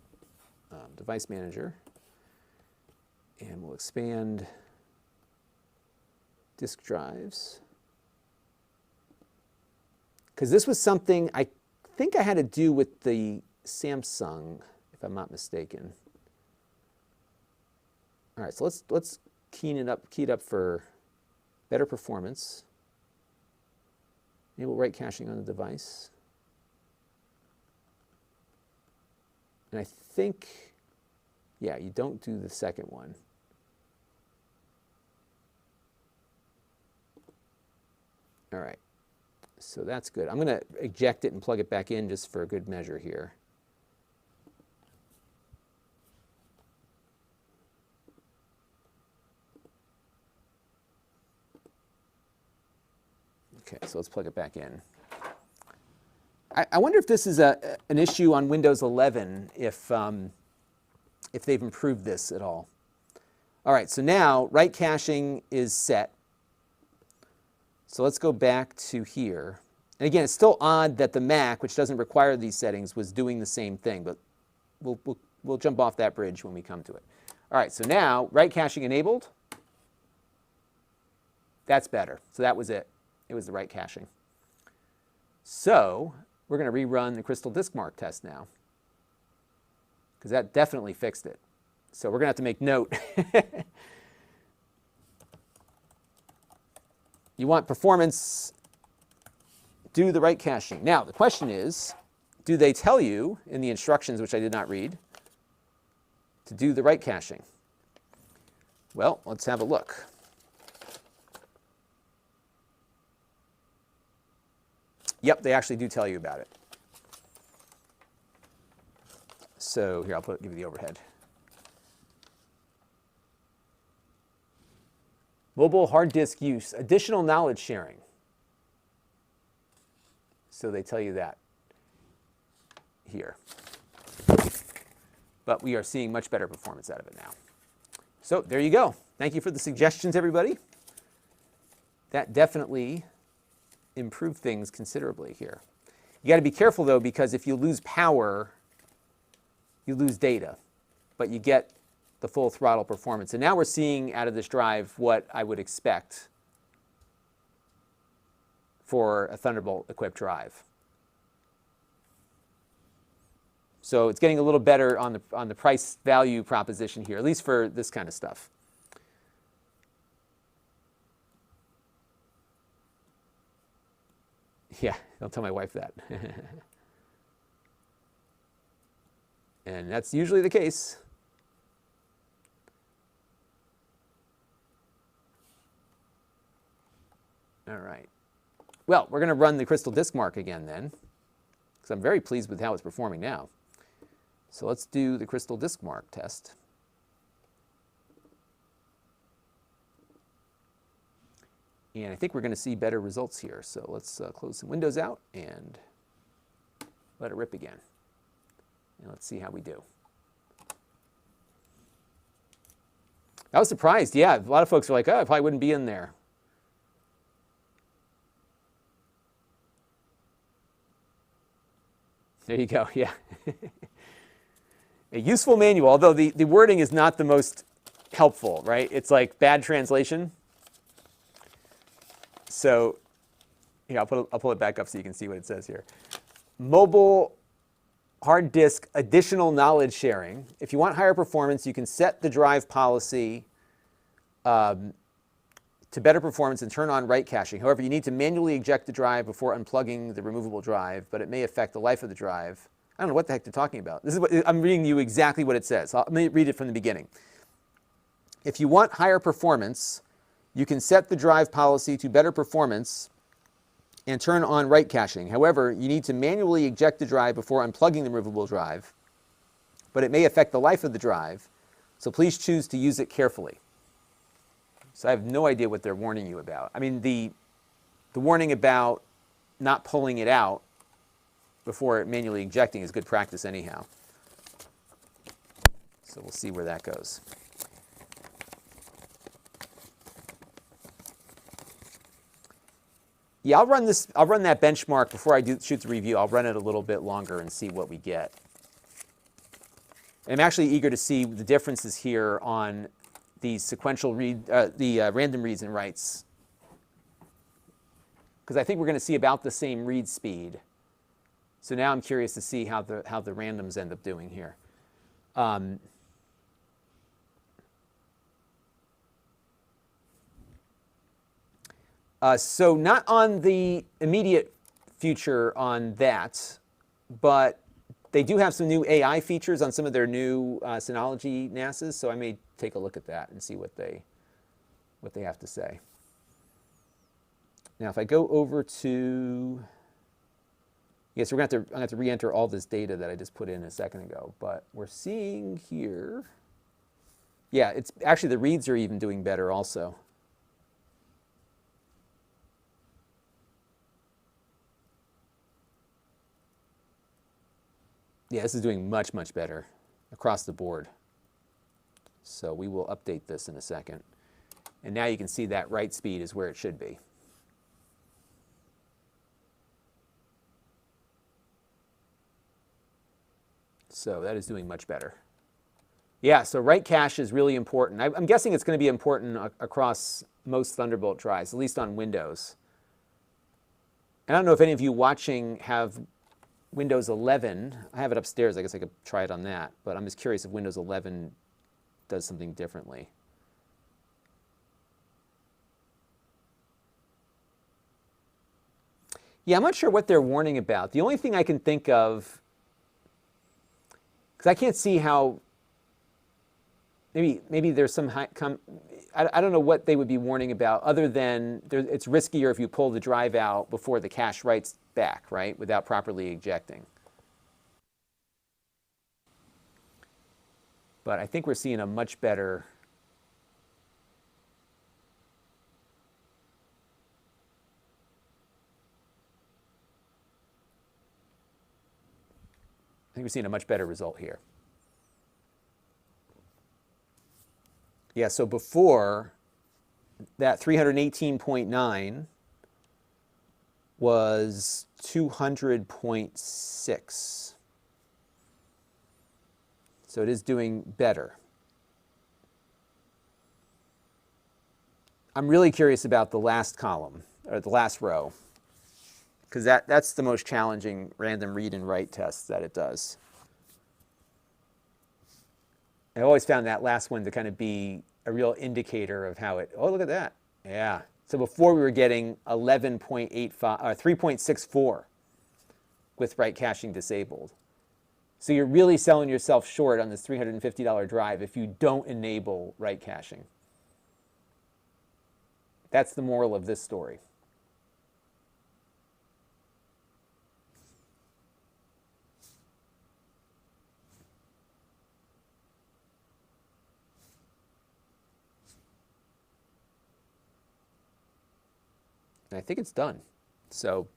Device Manager, and we'll expand disk drives. Because this was something I think I had to do with the Samsung, if I'm not mistaken. All right, so let's key it up for better performance. Enable write caching on the device. And I think, yeah, you don't do the second one. All right, so that's good. I'm going to eject it and plug it back in just for a good measure here. Okay, so let's plug it back in. I wonder if this is an issue on Windows 11, if they've improved this at all. All right, so now write caching is set. So let's go back to here. And again, it's still odd that the Mac, which doesn't require these settings, was doing the same thing, but we'll jump off that bridge when we come to it. All right, so now write caching enabled. That's better. So that was it. It was the write caching. So we're going to rerun the Crystal Disk Mark test now, because that definitely fixed it. So we're going to have to make note. You want performance, do the write caching. Now, the question is, do they tell you in the instructions, which I did not read, to do the write caching? Well, let's have a look. Yep, they actually do tell you about it. So here, I'll give you the overhead. Mobile hard disk use, additional knowledge sharing. So they tell you that here. But we are seeing much better performance out of it now. So there you go. Thank you for the suggestions, everybody. That definitely improved things considerably here. You got to be careful, though, because if you lose power, you lose data, but you get the full throttle performance. And now we're seeing out of this drive what I would expect for a Thunderbolt-equipped drive. So it's getting a little better on the price-value proposition here, at least for this kind of stuff. Yeah, don't tell my wife that. And that's usually the case. All right. Well, we're going to run the crystal disk mark again then, because I'm very pleased with how it's performing now. So let's do the crystal disk mark test. And I think we're going to see better results here. So let's close some windows out and let it rip again. And let's see how we do. I was surprised. Yeah, a lot of folks are like, oh, I probably wouldn't be in there. There you go, yeah. A useful manual, although the wording is not the most helpful, right? It's like bad translation. So, here, I'll pull it back up so you can see what it says here. Mobile hard disk additional knowledge sharing. If you want higher performance, you can set the drive policy to better performance and turn on write caching. However, you need to manually eject the drive before unplugging the removable drive, but it may affect the life of the drive. I don't know what the heck they're talking about. This is what I'm reading you exactly what it says. Let me read it from the beginning. If you want higher performance, you can set the drive policy to better performance and turn on write caching. However, you need to manually eject the drive before unplugging the removable drive, but it may affect the life of the drive, so please choose to use it carefully. So I have no idea what they're warning you about. I mean, the warning about not pulling it out before manually ejecting is good practice anyhow. So we'll see where that goes. Yeah, I'll run that benchmark before I shoot the review. I'll run it a little bit longer and see what we get. And I'm actually eager to see the differences here on the sequential read, random reads and writes, because I think we're going to see about the same read speed. So now I'm curious to see how the randoms end up doing here. So not on the immediate future on that, but they do have some new AI features on some of their new Synology NASs, so I may take a look at that and see what they have to say. Now, if I go over to, yes, I'm going to have to re-enter all this data that I just put in a second ago, but we're seeing here, yeah, it's actually the reads are even doing better also. Yeah, this is doing much, much better across the board. So we will update this in a second. And now you can see that write speed is where it should be. So that is doing much better. Yeah, so write cache is really important. I'm guessing it's going to be important across most Thunderbolt drives, at least on Windows. I don't know if any of you watching have Windows 11. I have it upstairs. I guess I could try it on that. But I'm just curious if Windows 11 does something differently. Yeah, I'm not sure what they're warning about. The only thing I can think of, because I can't see how, maybe there's some, I don't know what they would be warning about other than it's riskier if you pull the drive out before the cache writes back, right, without properly ejecting. But I think we're seeing a much better result here. Yeah, so before that 318.9 was 200.6. So it is doing better. I'm really curious about the last column, or the last row, because that's the most challenging random read and write test that it does. I always found that last one to kind of be a real indicator of how it, oh, look at that. Yeah, So before we were getting 11.85 or 3.64 with write caching disabled. So you're really selling yourself short on this $350 drive if you don't enable write caching. That's the moral of this story. And I think it's done. So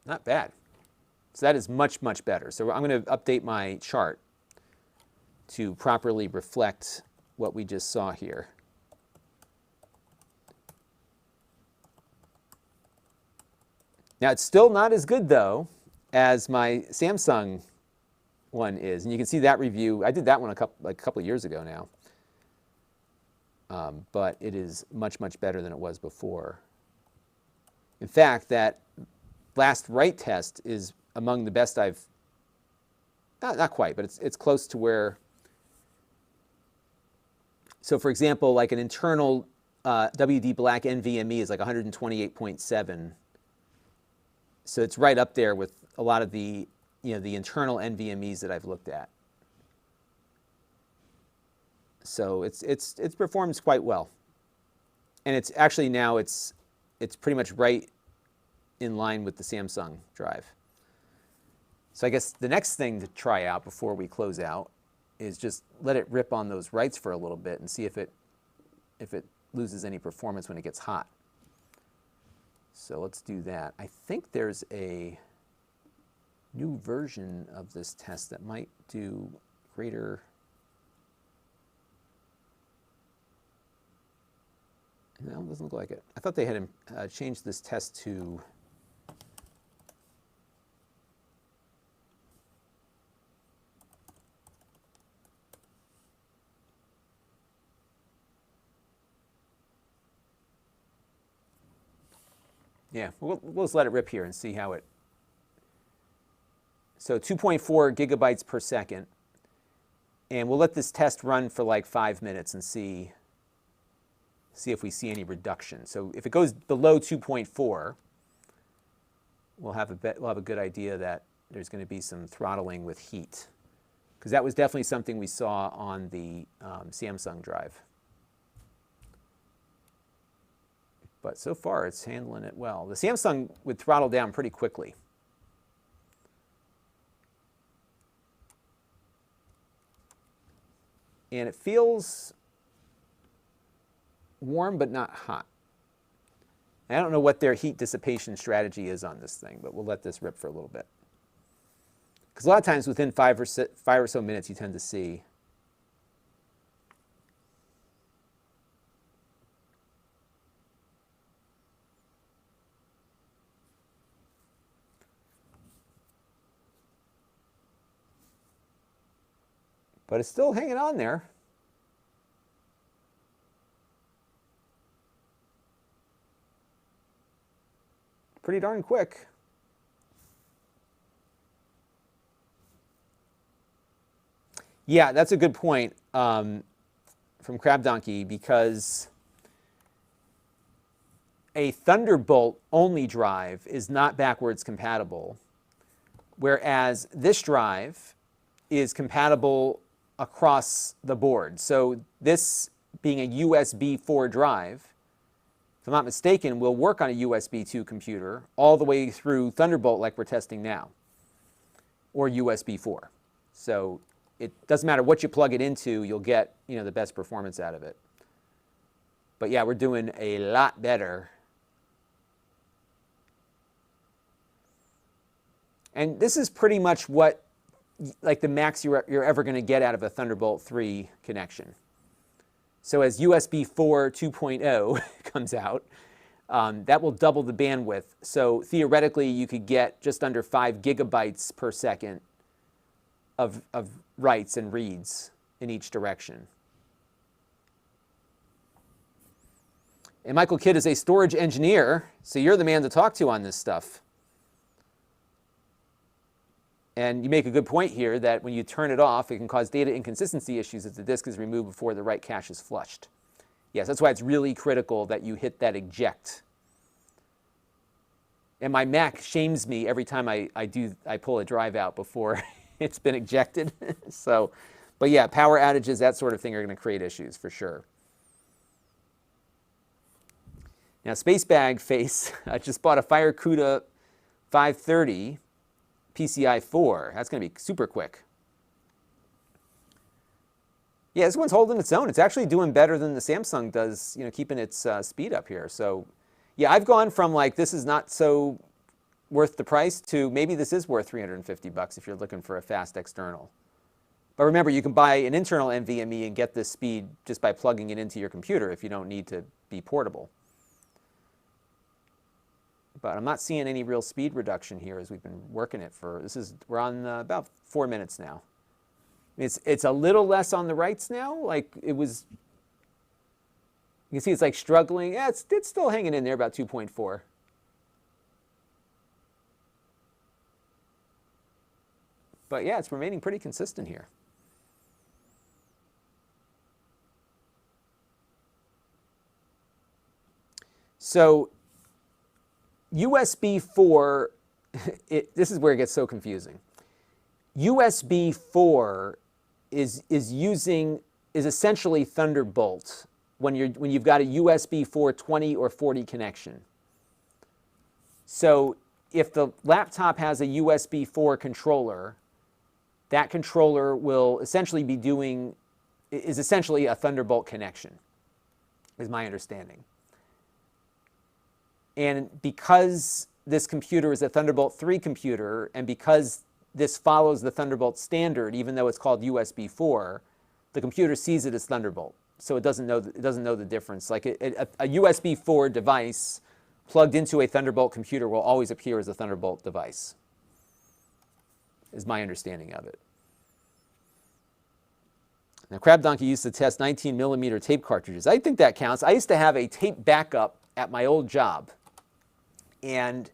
not bad. So that is much, much better. So I'm going to update my chart to properly reflect what we just saw here. Now, it's still not as good, though, as my Samsung one is. And you can see that review. I did that one a couple of years ago now. But it is much, much better than it was before. In fact, that last write test is among the best I've, not quite, but it's close to where. So for example, like an internal WD Black NVMe is like 128.7. So it's right up there with a lot of the, the internal NVMEs that I've looked at. So it's performs quite well. And it's actually now it's pretty much right in line with the Samsung drive. So I guess the next thing to try out before we close out is just let it rip on those writes for a little bit and see if it loses any performance when it gets hot. So let's do that. I think there's a new version of this test that might do greater. No, it doesn't look like it. I thought they had changed this test to yeah, we'll just let it rip here and see how it. So 2.4 gigabytes per second. And we'll let this test run for like 5 minutes and see if we see any reduction. So if it goes below 2.4, we'll have a good idea that there's going to be some throttling with heat. Because that was definitely something we saw on the Samsung drive. But so far, it's handling it well. The Samsung would throttle down pretty quickly. And it feels warm but not hot. I don't know what their heat dissipation strategy is on this thing, but we'll let this rip for a little bit. Because a lot of times within five or so minutes, you tend to see but it's still hanging on there. Pretty darn quick. Yeah, that's a good point from Crab Donkey, because a Thunderbolt only drive is not backwards compatible, whereas this drive is compatible across the board. So this being a USB 4 drive, if I'm not mistaken, will work on a USB 2 computer all the way through Thunderbolt like we're testing now, or USB 4. So it doesn't matter what you plug it into, you'll get the best performance out of it. But yeah, we're doing a lot better. And this is pretty much what like the max you're ever going to get out of a Thunderbolt 3 connection. So as USB 4 2.0 comes out, that will double the bandwidth. So theoretically, you could get just under 5 gigabytes per second of writes and reads in each direction. And Michael Kidd is a storage engineer, so you're the man to talk to on this stuff. And you make a good point here that when you turn it off, it can cause data inconsistency issues if the disk is removed before the write cache is flushed. Yes, that's why it's really critical that you hit that eject. And my Mac shames me every time I pull a drive out before it's been ejected. So, but yeah, power outages, that sort of thing are going to create issues for sure. Now, Space Bag Face, I just bought a Fire CUDA 530 PCI 4. That's going to be super quick. Yeah, this one's holding its own. It's actually doing better than the Samsung does, you know, keeping its speed up here. So, yeah, I've gone from like this is not so worth the price to maybe this is worth $350 if you're looking for a fast external. But remember, you can buy an internal NVMe and get this speed just by plugging it into your computer if you don't need to be portable. But I'm not seeing any real speed reduction here as we've been working it for, we're on about 4 minutes now. It's a little less on the writes now, like it was, you can see it's like struggling. Yeah, it's still hanging in there about 2.4. But yeah, it's remaining pretty consistent here. So USB 4, this is where it gets so confusing. USB 4 is essentially Thunderbolt when you've got a USB 4 20 or 40 connection. So if the laptop has a USB 4 controller, that controller will essentially is essentially a Thunderbolt connection, is my understanding. And because this computer is a Thunderbolt 3 computer, and because this follows the Thunderbolt standard, even though it's called USB 4, the computer sees it as Thunderbolt. So it doesn't know the difference. Like a USB 4 device plugged into a Thunderbolt computer will always appear as a Thunderbolt device, is my understanding of it. Now, Crab Donkey used to test 19mm tape cartridges. I think that counts. I used to have a tape backup at my old job. And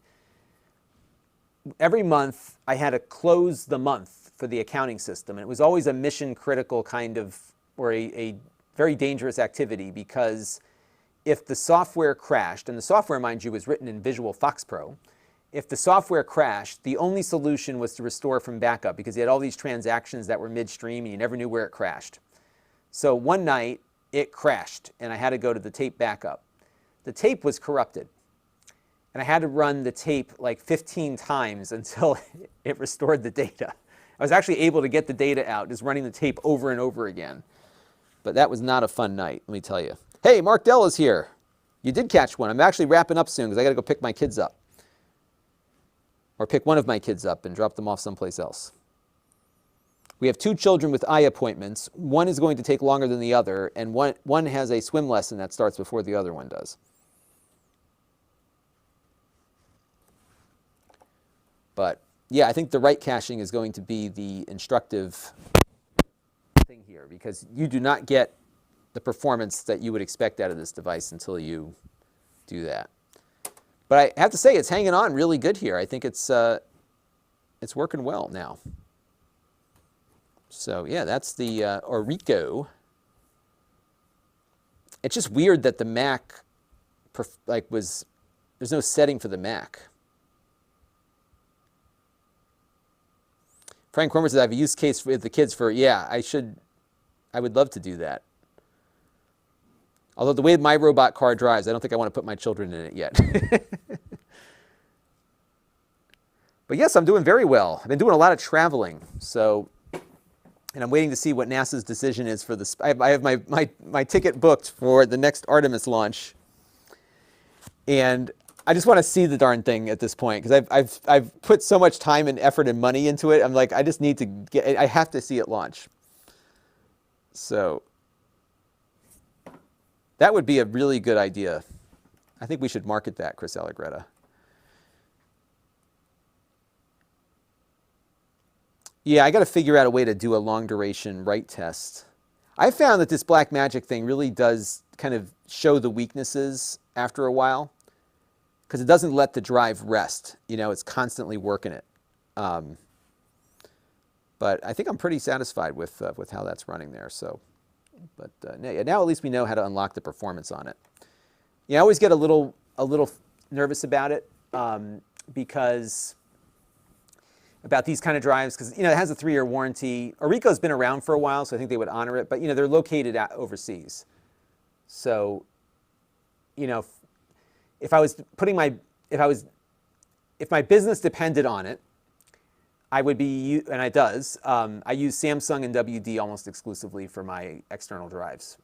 every month, I had to close the month for the accounting system. And it was always a mission critical kind of, or a very dangerous activity, because if the software crashed, and the software, mind you, was written in Visual Fox Pro, if the software crashed, the only solution was to restore from backup, because you had all these transactions that were midstream and you never knew where it crashed. So one night, it crashed, and I had to go to the tape backup. The tape was corrupted. And I had to run the tape like 15 times until it restored the data. I was actually able to get the data out, just running the tape over and over again. But that was not a fun night, let me tell you. Hey, Mark Dell is here. You did catch one. I'm actually wrapping up soon because I got to go pick my kids up. Or pick one of my kids up and drop them off someplace else. We have 2 children with eye appointments. One is going to take longer than the other, and one has a swim lesson that starts before the other one does. But yeah, I think the write caching is going to be the instructive thing here, because you do not get the performance that you would expect out of this device until you do that. But I have to say, it's hanging on really good here. I think it's working well now. So yeah, that's the Orico. It's just weird that the Mac, there's no setting for the Mac. Frank Cromer says, I have a use case with the kids for, yeah, I would love to do that. Although the way my robot car drives, I don't think I want to put my children in it yet. But yes, I'm doing very well. I've been doing a lot of traveling, and I'm waiting to see what NASA's decision is for this. I have my ticket booked for the next Artemis launch, and I just want to see the darn thing at this point, because I've put so much time and effort and money into it. I'm like, I just need to I have to see it launch. So that would be a really good idea. I think we should market that, Chris Allegretta. Yeah, I got to figure out a way to do a long duration write test. I found that this Blackmagic thing really does kind of show the weaknesses after a while, because it doesn't let the drive rest. You know, it's constantly working it. But I think I'm pretty satisfied with how that's running there. So But now at least we know how to unlock the performance on it. Yeah, I always get a little nervous about it because about these kind of drives, because it has a 3-year warranty. Orico's been around for a while, so I think they would honor it. But they're located overseas, so if my business depended on it, I would be, and it does. I use Samsung and WD almost exclusively for my external drives,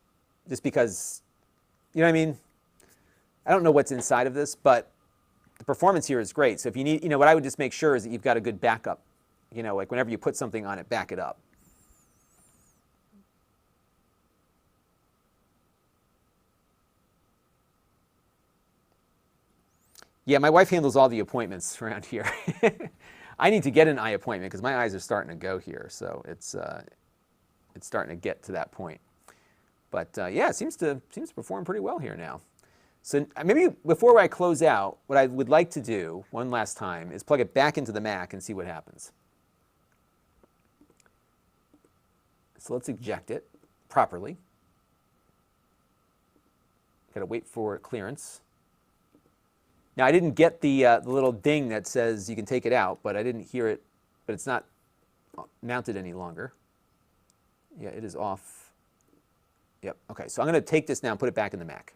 just because, you know what I mean? I don't know what's inside of this, but the performance here is great. So if you need, what I would just make sure is that you've got a good backup. Like whenever you put something on it, back it up. Yeah, my wife handles all the appointments around here. I need to get an eye appointment because my eyes are starting to go here. So it's starting to get to that point. But yeah, it seems to perform pretty well here now. So maybe before I close out, what I would like to do one last time is plug it back into the Mac and see what happens. So let's eject it properly. Got to wait for clearance. Now I didn't get the little ding that says you can take it out, but I didn't hear it, but it's not mounted any longer. Yeah, it is off. Yep, okay, so I'm going to take this now and put it back in the Mac.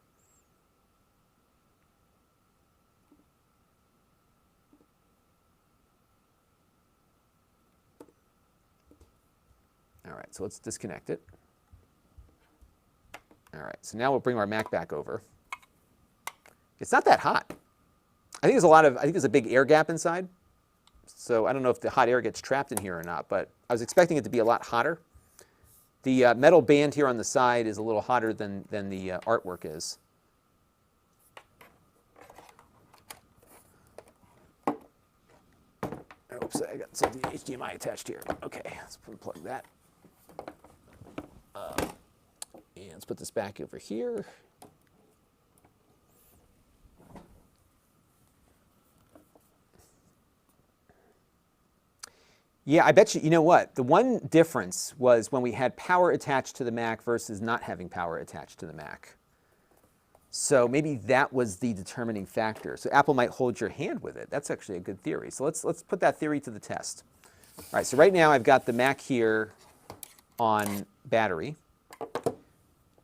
All right, so let's disconnect it. All right, so now we'll bring our Mac back over. It's not that hot. I think there's a big air gap inside. So I don't know if the hot air gets trapped in here or not, but I was expecting it to be a lot hotter. The metal band here on the side is a little hotter than the artwork is. Oops, I got something HDMI attached here. Okay, let's unplug that. And let's put this back over here. Yeah, I bet you know what? The one difference was when we had power attached to the Mac versus not having power attached to the Mac. So maybe that was the determining factor. So Apple might hold your hand with it. That's actually a good theory. So let's put that theory to the test. All right, so right now I've got the Mac here on battery.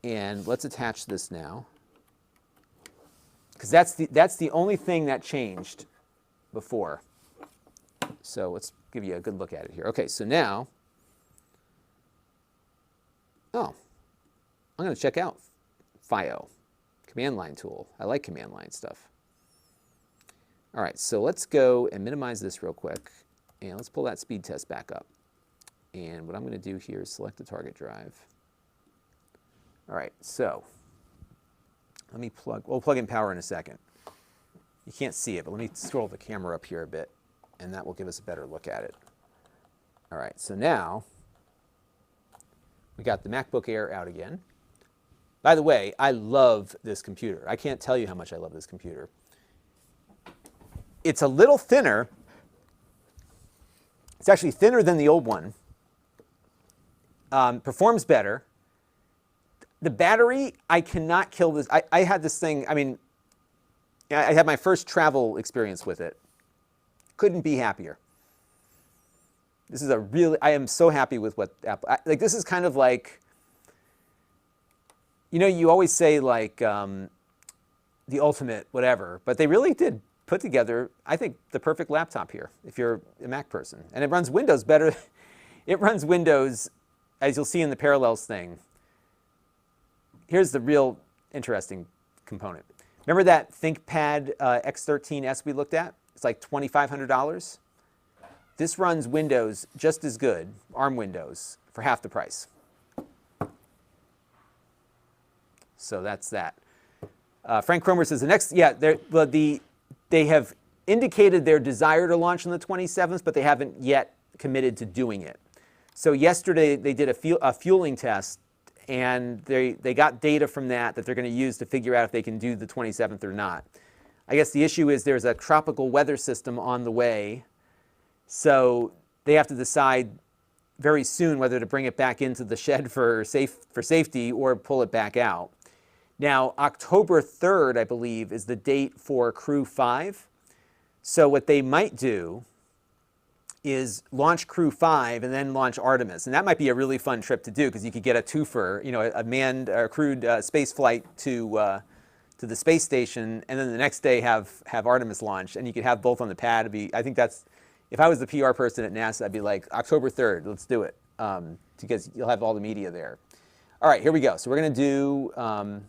And let's attach this now. Because that's the only thing that changed before. So let's give you a good look at it here. Okay, so now, I'm going to check out FIO, command line tool. I like command line stuff. All right, so let's go and minimize this real quick, and let's pull that speed test back up. And what I'm going to do here is select the target drive. All right, so we'll plug in power in a second. You can't see it, but let me scroll the camera up here a bit, and that will give us a better look at it. All right, so now we got the MacBook Air out again. By the way, I love this computer. I can't tell you how much I love this computer. It's a little thinner. It's actually thinner than the old one. Performs better. The battery, I cannot kill this. I had this thing, I had my first travel experience with it. Couldn't be happier. This is I am so happy with what Apple, this is kind of like, you always say like the ultimate whatever, but they really did put together, I think, the perfect laptop here if you're a Mac person. And it runs Windows better. It runs Windows, as you'll see in the Parallels thing. Here's the real interesting component. Remember that ThinkPad X13S we looked at? It's like $2,500. This runs Windows just as good, ARM Windows, for half the price. So that's that. Frank Cromer says they have indicated their desire to launch on the 27th, but they haven't yet committed to doing it. So yesterday they did a fueling test, and they got data from that they're going to use to figure out if they can do the 27th or not. I guess the issue is there's a tropical weather system on the way, so they have to decide very soon whether to bring it back into the shed for safety or pull it back out. Now, October 3rd, I believe, is the date for Crew 5. So what they might do is launch Crew 5 and then launch Artemis. And that might be a really fun trip to do because you could get a twofer, you know, a manned or crewed space flight to the space station, and then the next day have Artemis launch, and you could have both on the pad. I think that's, if I was the PR person at NASA, I'd be like, October 3rd, let's do it, because you'll have all the media there. All right, here we go. So we're going to do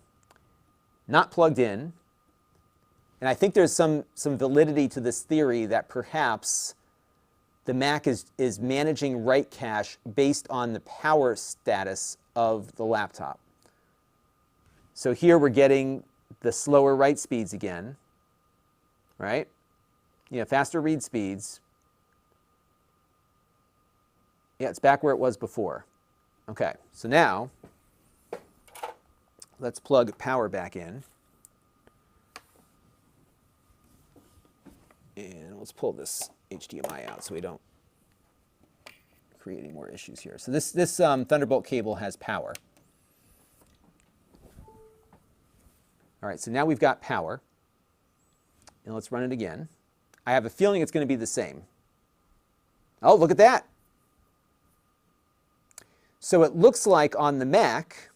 not plugged in, and I think there's some validity to this theory that perhaps the Mac is managing write cache based on the power status of the laptop. So here we're getting the slower write speeds again, right? You know, faster read speeds. Yeah, it's back where it was before. Okay, so now let's plug power back in. And let's pull this HDMI out so we don't create any more issues here. So this Thunderbolt cable has power. All right, so now we've got power. And let's run it again. I have a feeling it's going to be the same. Oh, look at that. So it looks like on the Mac,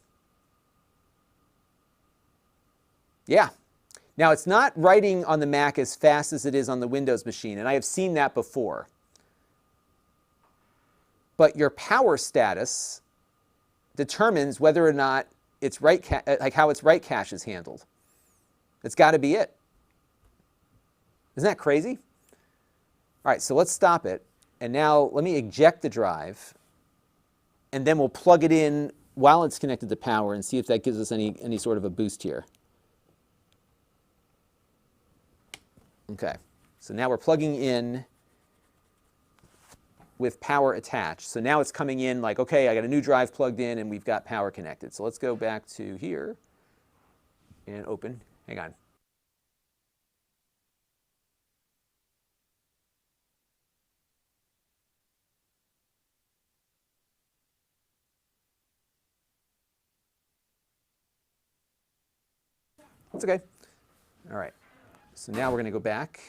yeah. Now it's not writing on the Mac as fast as it is on the Windows machine, and I have seen that before. But your power status determines whether or not it's like how its write cache is handled. It's got to be it. Isn't that crazy? All right, so let's stop it. And now let me eject the drive, and then we'll plug it in while it's connected to power and see if that gives us any sort of a boost here. Okay, so now we're plugging in with power attached. So now it's coming in like, okay, I got a new drive plugged in and we've got power connected. So let's go back to here and open. Hang on. That's okay. All right. So now we're going to go back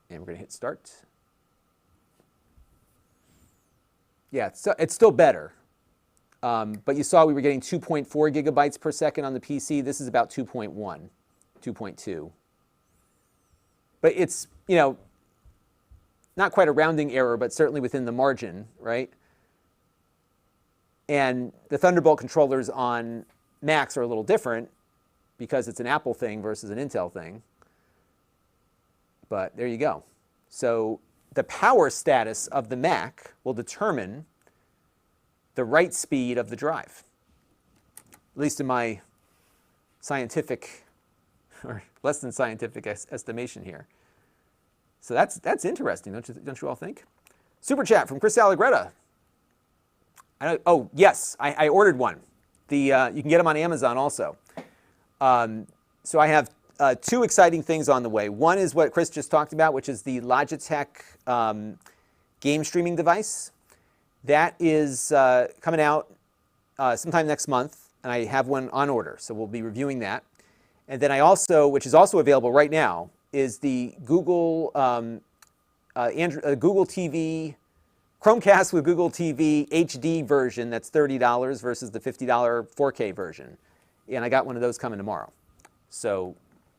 and we're going to hit start. Yeah, it's still better. But you saw we were getting 2.4 gigabytes per second on the PC. This is about 2.1, 2.2. But it's, you know, not quite a rounding error, but certainly within the margin, right? And the Thunderbolt controllers on Macs are a little different because it's an Apple thing versus an Intel thing. But there you go. So the power status of the Mac will determine the write speed of the drive, at least in my scientific, or less than scientific estimation here. So that's interesting, don't you all think? Super chat from Chris Allegretta. Oh, yes, I ordered one. You can get them on Amazon also. So I have two exciting things on the way. One is what Chris just talked about, which is the Logitech game streaming device. That is coming out sometime next month, and I have one on order, so we'll be reviewing that. And then I also, which is also available right now, is the Google Google TV, Chromecast with Google TV HD version that's $30 versus the $50 4K version. And I got one of those coming tomorrow. So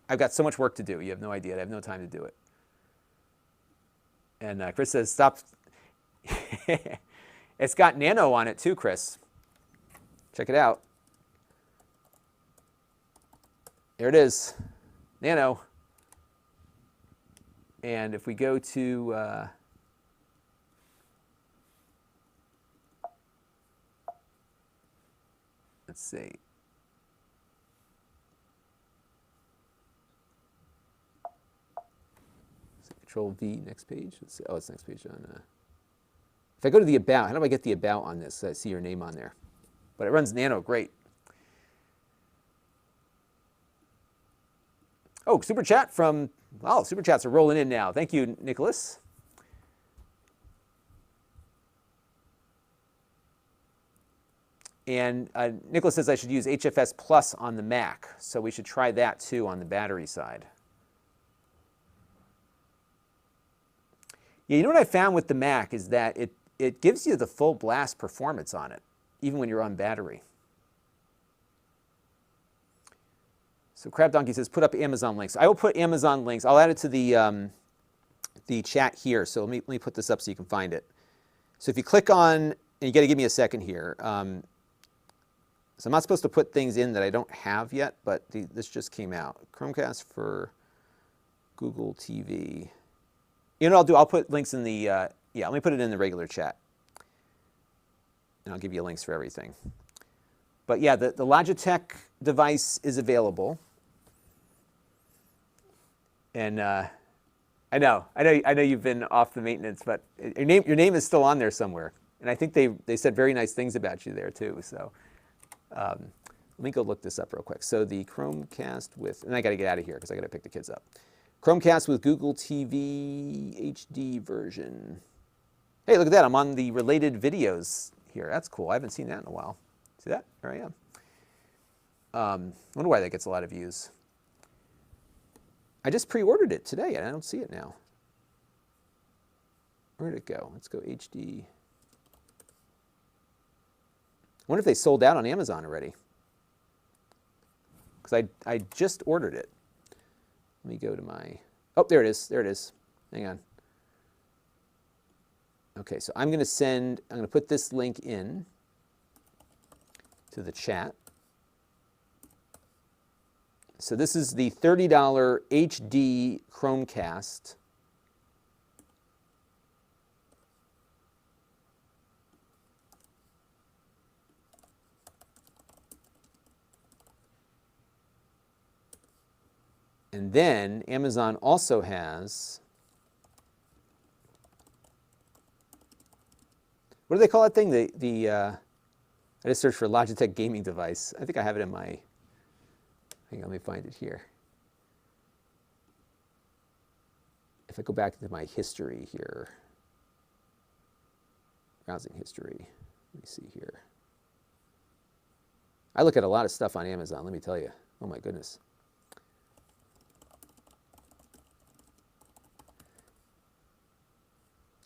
I've got so much work to do. You have no idea. I have no time to do it. And Chris says, stop. It's got Nano on it too, Chris. Check it out. There it is, Nano. And if we go to, let's see. Control V, next page. Let's see. Oh, it's next page on. If I go to the About, how do I get the About on this? I see your name on there. But it runs Nano, great. Oh, super chat from, wow, super chats are rolling in now. Thank you, Nicholas. And Nicholas says I should use HFS Plus on the Mac, so we should try that too on the battery side. Yeah, you know what I found with the Mac is that it gives you the full blast performance on it, even when you're on battery. So Crab Donkey says, put up Amazon links. I will put Amazon links. I'll add it to the chat here. So let me put this up so you can find it. So if you click on, and you got to give me a second here. So I'm not supposed to put things in that I don't have yet, but this just came out. Chromecast for Google TV. You know what I'll do? I'll put links in the, yeah, let me put it in the regular chat. And I'll give you links for everything. But yeah, the Logitech device is available. And I know you've been off the maintenance, but your name is still on there somewhere. And I think they said very nice things about you there too. So let me go look this up real quick. So the Chromecast with, and I got to get out of here because I got to pick the kids up. Chromecast with Google TV HD version. Hey, look at that. I'm on the related videos here. That's cool. I haven't seen that in a while. See that? There I am. I wonder why that gets a lot of views. I just pre-ordered it today, and I don't see it now. Where did it go? Let's go HD. I wonder if they sold out on Amazon already. Because I just ordered it. Let me go to my, oh, there it is. There it is. Hang on. Okay, so I'm going to put this link in to the chat. So this is the $30 HD Chromecast. And then Amazon also has, what do they call that thing? I just searched for Logitech gaming device. I think I have it in my, hang on, let me find it here. If I go back to my history here, browsing history, let me see here. I look at a lot of stuff on Amazon, let me tell you. Oh my goodness.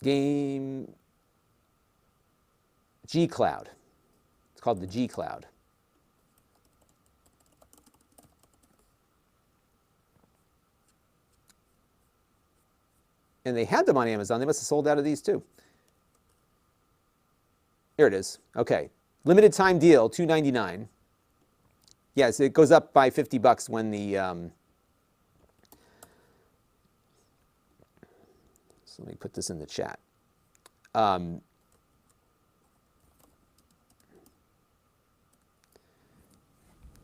Game G Cloud. It's called the G Cloud. And they had them on Amazon. They must have sold out of these too. Here it is. Okay. Limited time deal, $2.99. Yes, it goes up by $50 when the so let me put this in the chat.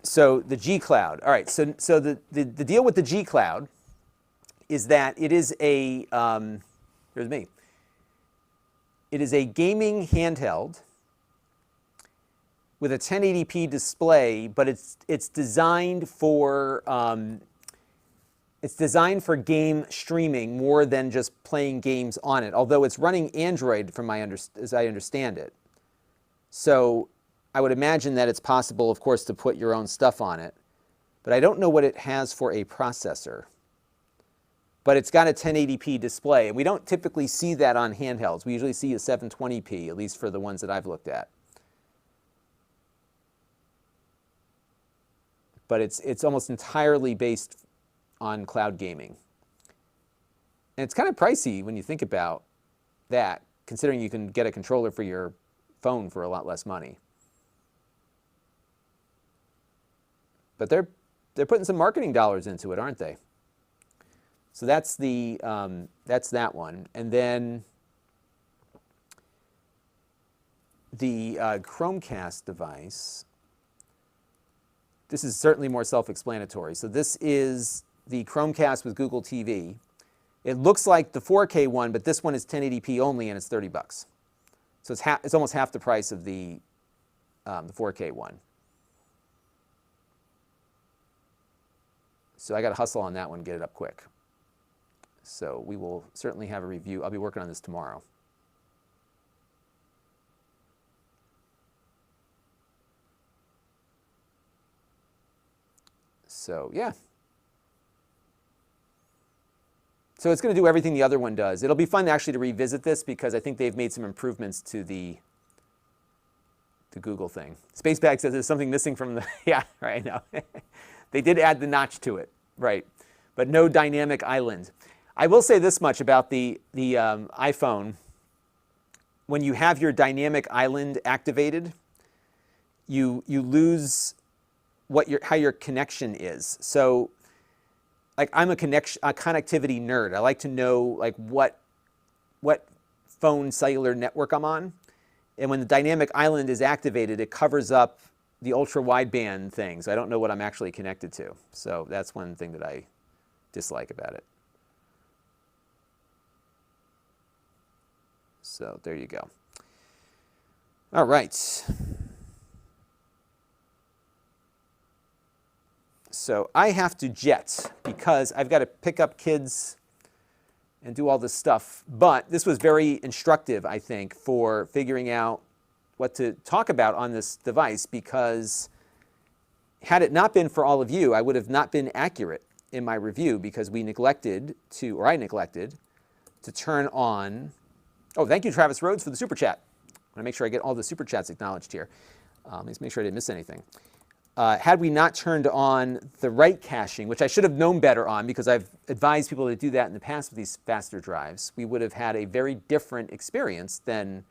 So the G Cloud. All right. So the deal with the G Cloud is that it is a here's me. It is a gaming handheld with a 1080p display, but it's designed for game streaming more than just playing games on it. Although it's running Android, as I understand it. So I would imagine that it's possible, of course, to put your own stuff on it. But I don't know what it has for a processor. But it's got a 1080p display, and we don't typically see that on handhelds. We usually see a 720p, at least for the ones that I've looked at. But it's almost entirely based on cloud gaming. And it's kind of pricey when you think about that, considering you can get a controller for your phone for a lot less money. But they're putting some marketing dollars into it, aren't they? So that's that one. And then the Chromecast device. This is certainly more self-explanatory. So this is the Chromecast with Google TV. It looks like the 4K one, but this one is 1080p only, and it's $30. So it's almost half the price of the 4K one. So I got to hustle on that one, get it up quick. So we will certainly have a review. I'll be working on this tomorrow. So yeah. So it's going to do everything the other one does. It'll be fun actually to revisit this because I think they've made some improvements to the Google thing. Spacebag says there's something missing from the, yeah, right, I know. They did add the notch to it, right, but no dynamic island. I will say this much about the iPhone. When you have your dynamic island activated, you lose how your connection is. So like I'm a connectivity nerd. I like to know like what phone cellular network I'm on. And when the dynamic island is activated, it covers up the ultra wideband things. I don't know what I'm actually connected to. So that's one thing that I dislike about it. So there you go. All right. So I have to jet because I've got to pick up kids and do all this stuff. But this was very instructive, I think, for figuring out what to talk about on this device, because had it not been for all of you, I would have not been accurate in my review because I neglected to turn on. Oh, thank you, Travis Rhodes, for the super chat. I want to make sure I get all the super chats acknowledged here. Let's make sure I didn't miss anything. Had we not turned on the write caching, which I should have known better on because I've advised people to do that in the past with these faster drives, we would have had a very different experience than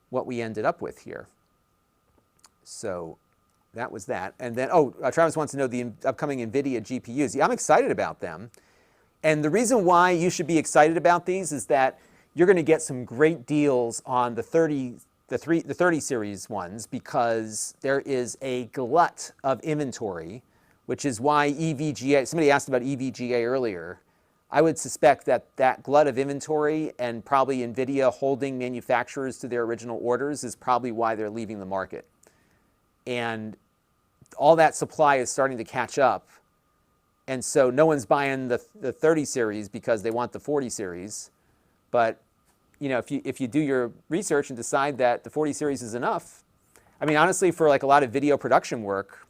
what we ended up with here. So that was that. And then, Travis wants to know the upcoming NVIDIA GPUs. Yeah, I'm excited about them. And the reason why you should be excited about these is that you're going to get some great deals on the 30 series ones because there is a glut of inventory, which is why EVGA, somebody asked about EVGA earlier. I would suspect that that glut of inventory and probably NVIDIA holding manufacturers to their original orders is probably why they're leaving the market. And all that supply is starting to catch up. And so no one's buying the 30 series because they want the 40 series. But you know, if you do your research and decide that the 40 series is enough, I mean, honestly, for like a lot of video production work,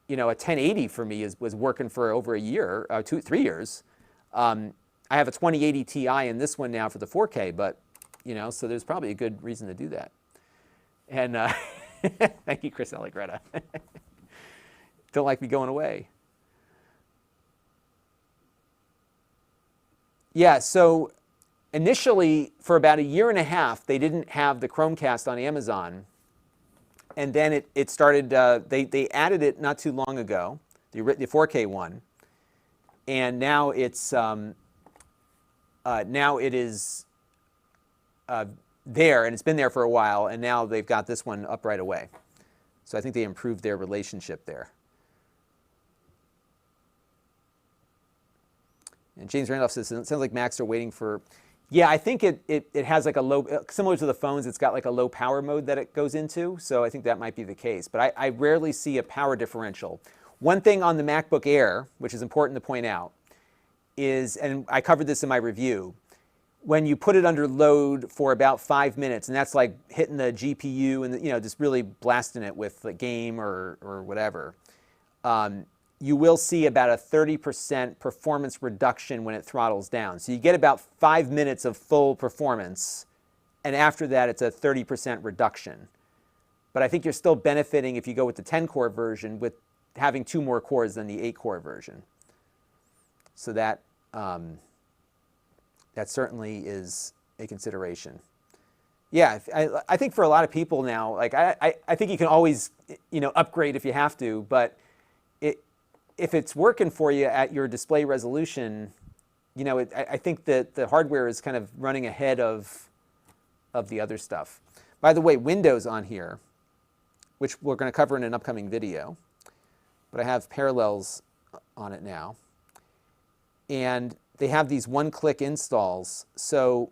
you know, a 1080 for me was working for over a year, 3 years. I have a 2080 Ti in this one now for the 4K, but you know, so there's probably a good reason to do that. And thank you, Chris Allegretta. Don't like me going away. Yeah, so initially, for about a year and a half, they didn't have the Chromecast on Amazon. And then it started, they added it not too long ago, the 4K one. And now it's, now it is there, and it's been there for a while, and now they've got this one up right away. So I think they improved their relationship there. And James Randolph says, it sounds like Macs are waiting for, yeah, I think it has like a low, similar to the phones, it's got like a low power mode that it goes into. So I think that might be the case. But I rarely see a power differential. One thing on the MacBook Air, which is important to point out, is, and I covered this in my review, when you put it under load for about 5 minutes, and that's like hitting the GPU and, you know, just really blasting it with a game or whatever, you will see about a 30% performance reduction when it throttles down. So you get about 5 minutes of full performance, and after that it's a 30% reduction. But I think you're still benefiting if you go with the 10-core version with having 2 more cores than the 8-core version. So that, that certainly is a consideration. Yeah, I think for a lot of people now, like I think you can always, you know, upgrade if you have to, but if it's working for you at your display resolution, you know, I think that the hardware is kind of running ahead of the other stuff. By the way, Windows on here, which we're going to cover in an upcoming video, but I have Parallels on it now. And they have these one-click installs. So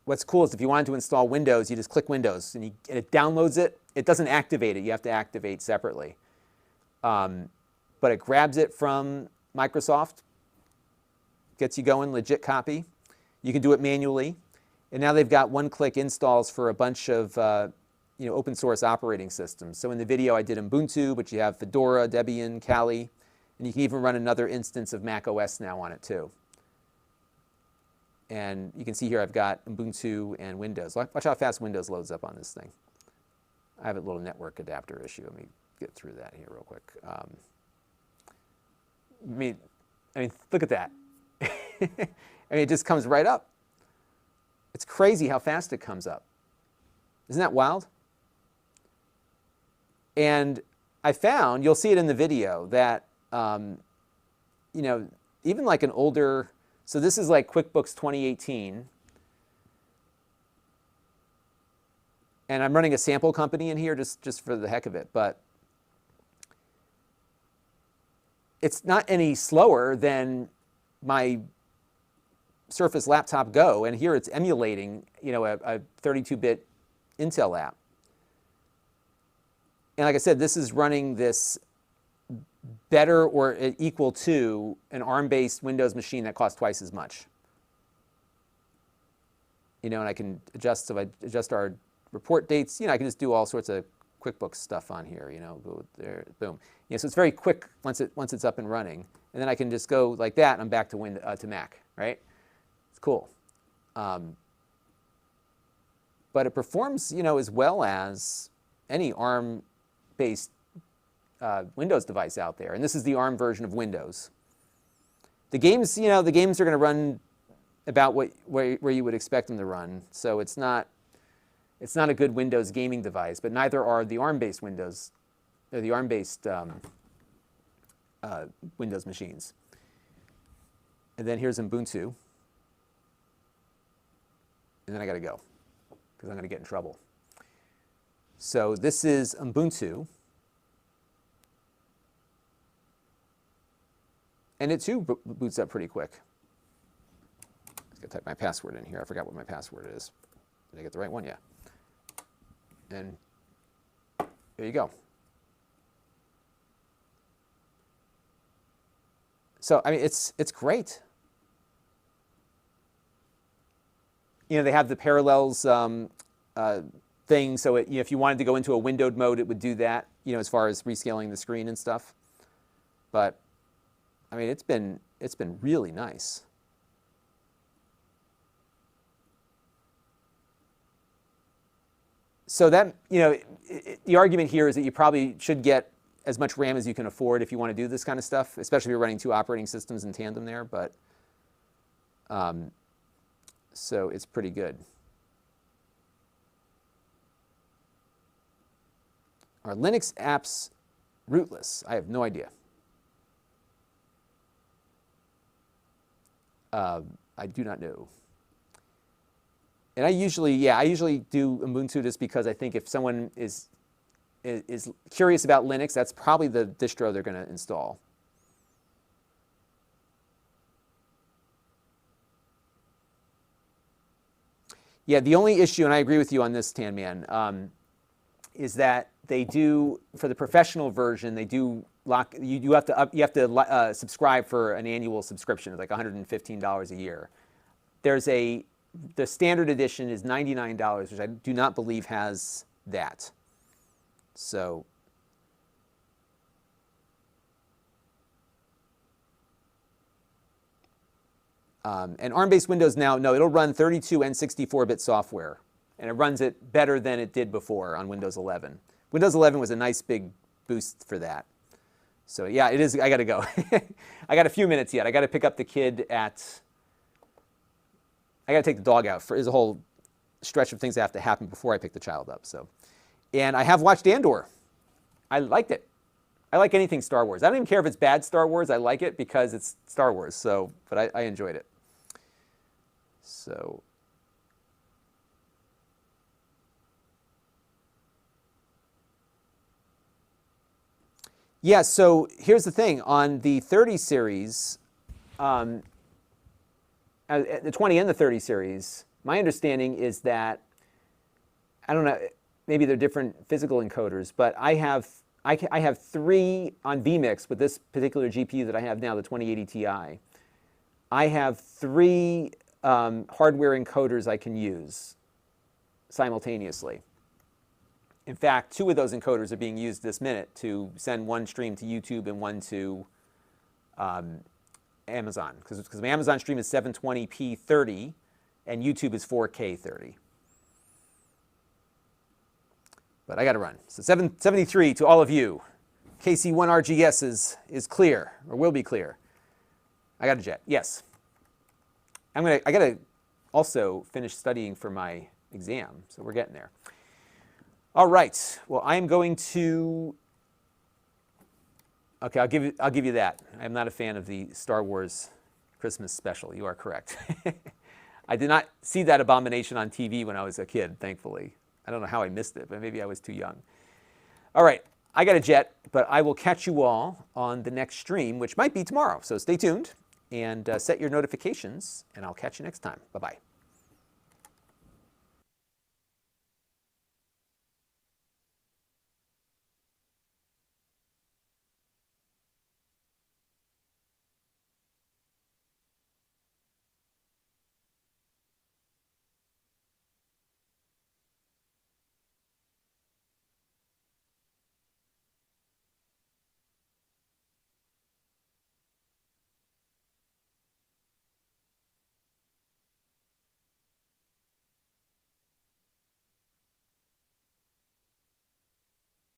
what's cool is if you wanted to install Windows, you just click Windows and it downloads it. It doesn't activate it. You have to activate separately. But it grabs it from Microsoft, gets you going, legit copy. You can do it manually. And now they've got one-click installs for a bunch of you know, open source operating systems. So in the video I did Ubuntu, but you have Fedora, Debian, Kali. And you can even run another instance of Mac OS now on it too. And you can see here I've got Ubuntu and Windows. Watch how fast Windows loads up on this thing. I have a little network adapter issue. Let me get through that here real quick. I mean, look at that. I mean, it just comes right up. It's crazy how fast it comes up. Isn't that wild? And I found, you'll see it in the video, that you know, even like an older, so this is like QuickBooks 2018. And I'm running a sample company in here just for the heck of it, but it's not any slower than my Surface Laptop Go, and here it's emulating, you know, a 32-bit Intel app. And like I said, this is running this better or equal to an ARM-based Windows machine that costs twice as much. You know, and I can adjust, so I adjust our report dates, you know, I can just do all sorts of QuickBooks stuff on here, you know, go there, boom. You know, so it's very quick once it's up and running. And then I can just go like that and I'm back to to Mac, right? It's cool. But it performs, you know, as well as any ARM-based Windows device out there. And this is the ARM version of Windows. The games, you know, the games are going to run about where you would expect them to run. So it's not a good Windows gaming device, but neither are the ARM-based Windows, or the ARM-based Windows machines. And then here's Ubuntu. And then I got to go, because I'm going to get in trouble. So this is Ubuntu. And it too boots up pretty quick. Just got to type my password in here. I forgot what my password is. Did I get the right one? Yeah. And there you go. So I mean, it's great. You know, they have the parallels thing, so you know, if you wanted to go into a windowed mode, it would do that. You know, as far as rescaling the screen and stuff. But I mean, it's been really nice. So that, you know, the argument here is that you probably should get as much RAM as you can afford if you want to do this kind of stuff, especially if you're running 2 operating systems in tandem there. But so it's pretty good. Are Linux apps rootless? I have no idea. I do not know. And I usually do Ubuntu just because I think if someone is curious about Linux, that's probably the distro they're going to install. Yeah, the only issue, and I agree with you on this, Tan Man, is that they do, for the professional version, they do lock. You have to subscribe for an annual subscription, like $115 a year. The standard edition is $99, which I do not believe has that. So, and ARM-based Windows now, no, it'll run 32 and 64-bit software, and it runs it better than it did before on Windows 11. Windows 11 was a nice big boost for that. So yeah, it is. I got to go. I got a few minutes yet. I got to pick up the kid at. I got to take the dog out. There's a whole stretch of things that have to happen before I pick the child up. So, and I have watched Andor. I liked it. I like anything Star Wars. I don't even care if it's bad Star Wars. I like it because it's Star Wars. So, but I enjoyed it. So. Yeah, so here's the thing. On the 30 series, the 20 and the 30 series, my understanding is that, I don't know, maybe they're different physical encoders, but I have 3 on vMix with this particular GPU that I have now, the 2080 Ti. I have 3 hardware encoders I can use simultaneously. In fact, 2 of those encoders are being used this minute to send one stream to YouTube and one to Amazon, because my Amazon stream is 720p 30 and YouTube is 4K 30. But I got to run. So 773 to all of you. KC1RGS is clear, or will be clear. I got a jet. Yes. I got to also finish studying for my exam, so we're getting there. All right. Well, I am going to. Okay, I'll give you that. I'm not a fan of the Star Wars Christmas special. You are correct. I did not see that abomination on TV when I was a kid, thankfully. I don't know how I missed it, but maybe I was too young. All right, I got a jet, but I will catch you all on the next stream, which might be tomorrow. So stay tuned and set your notifications, and I'll catch you next time. Bye-bye.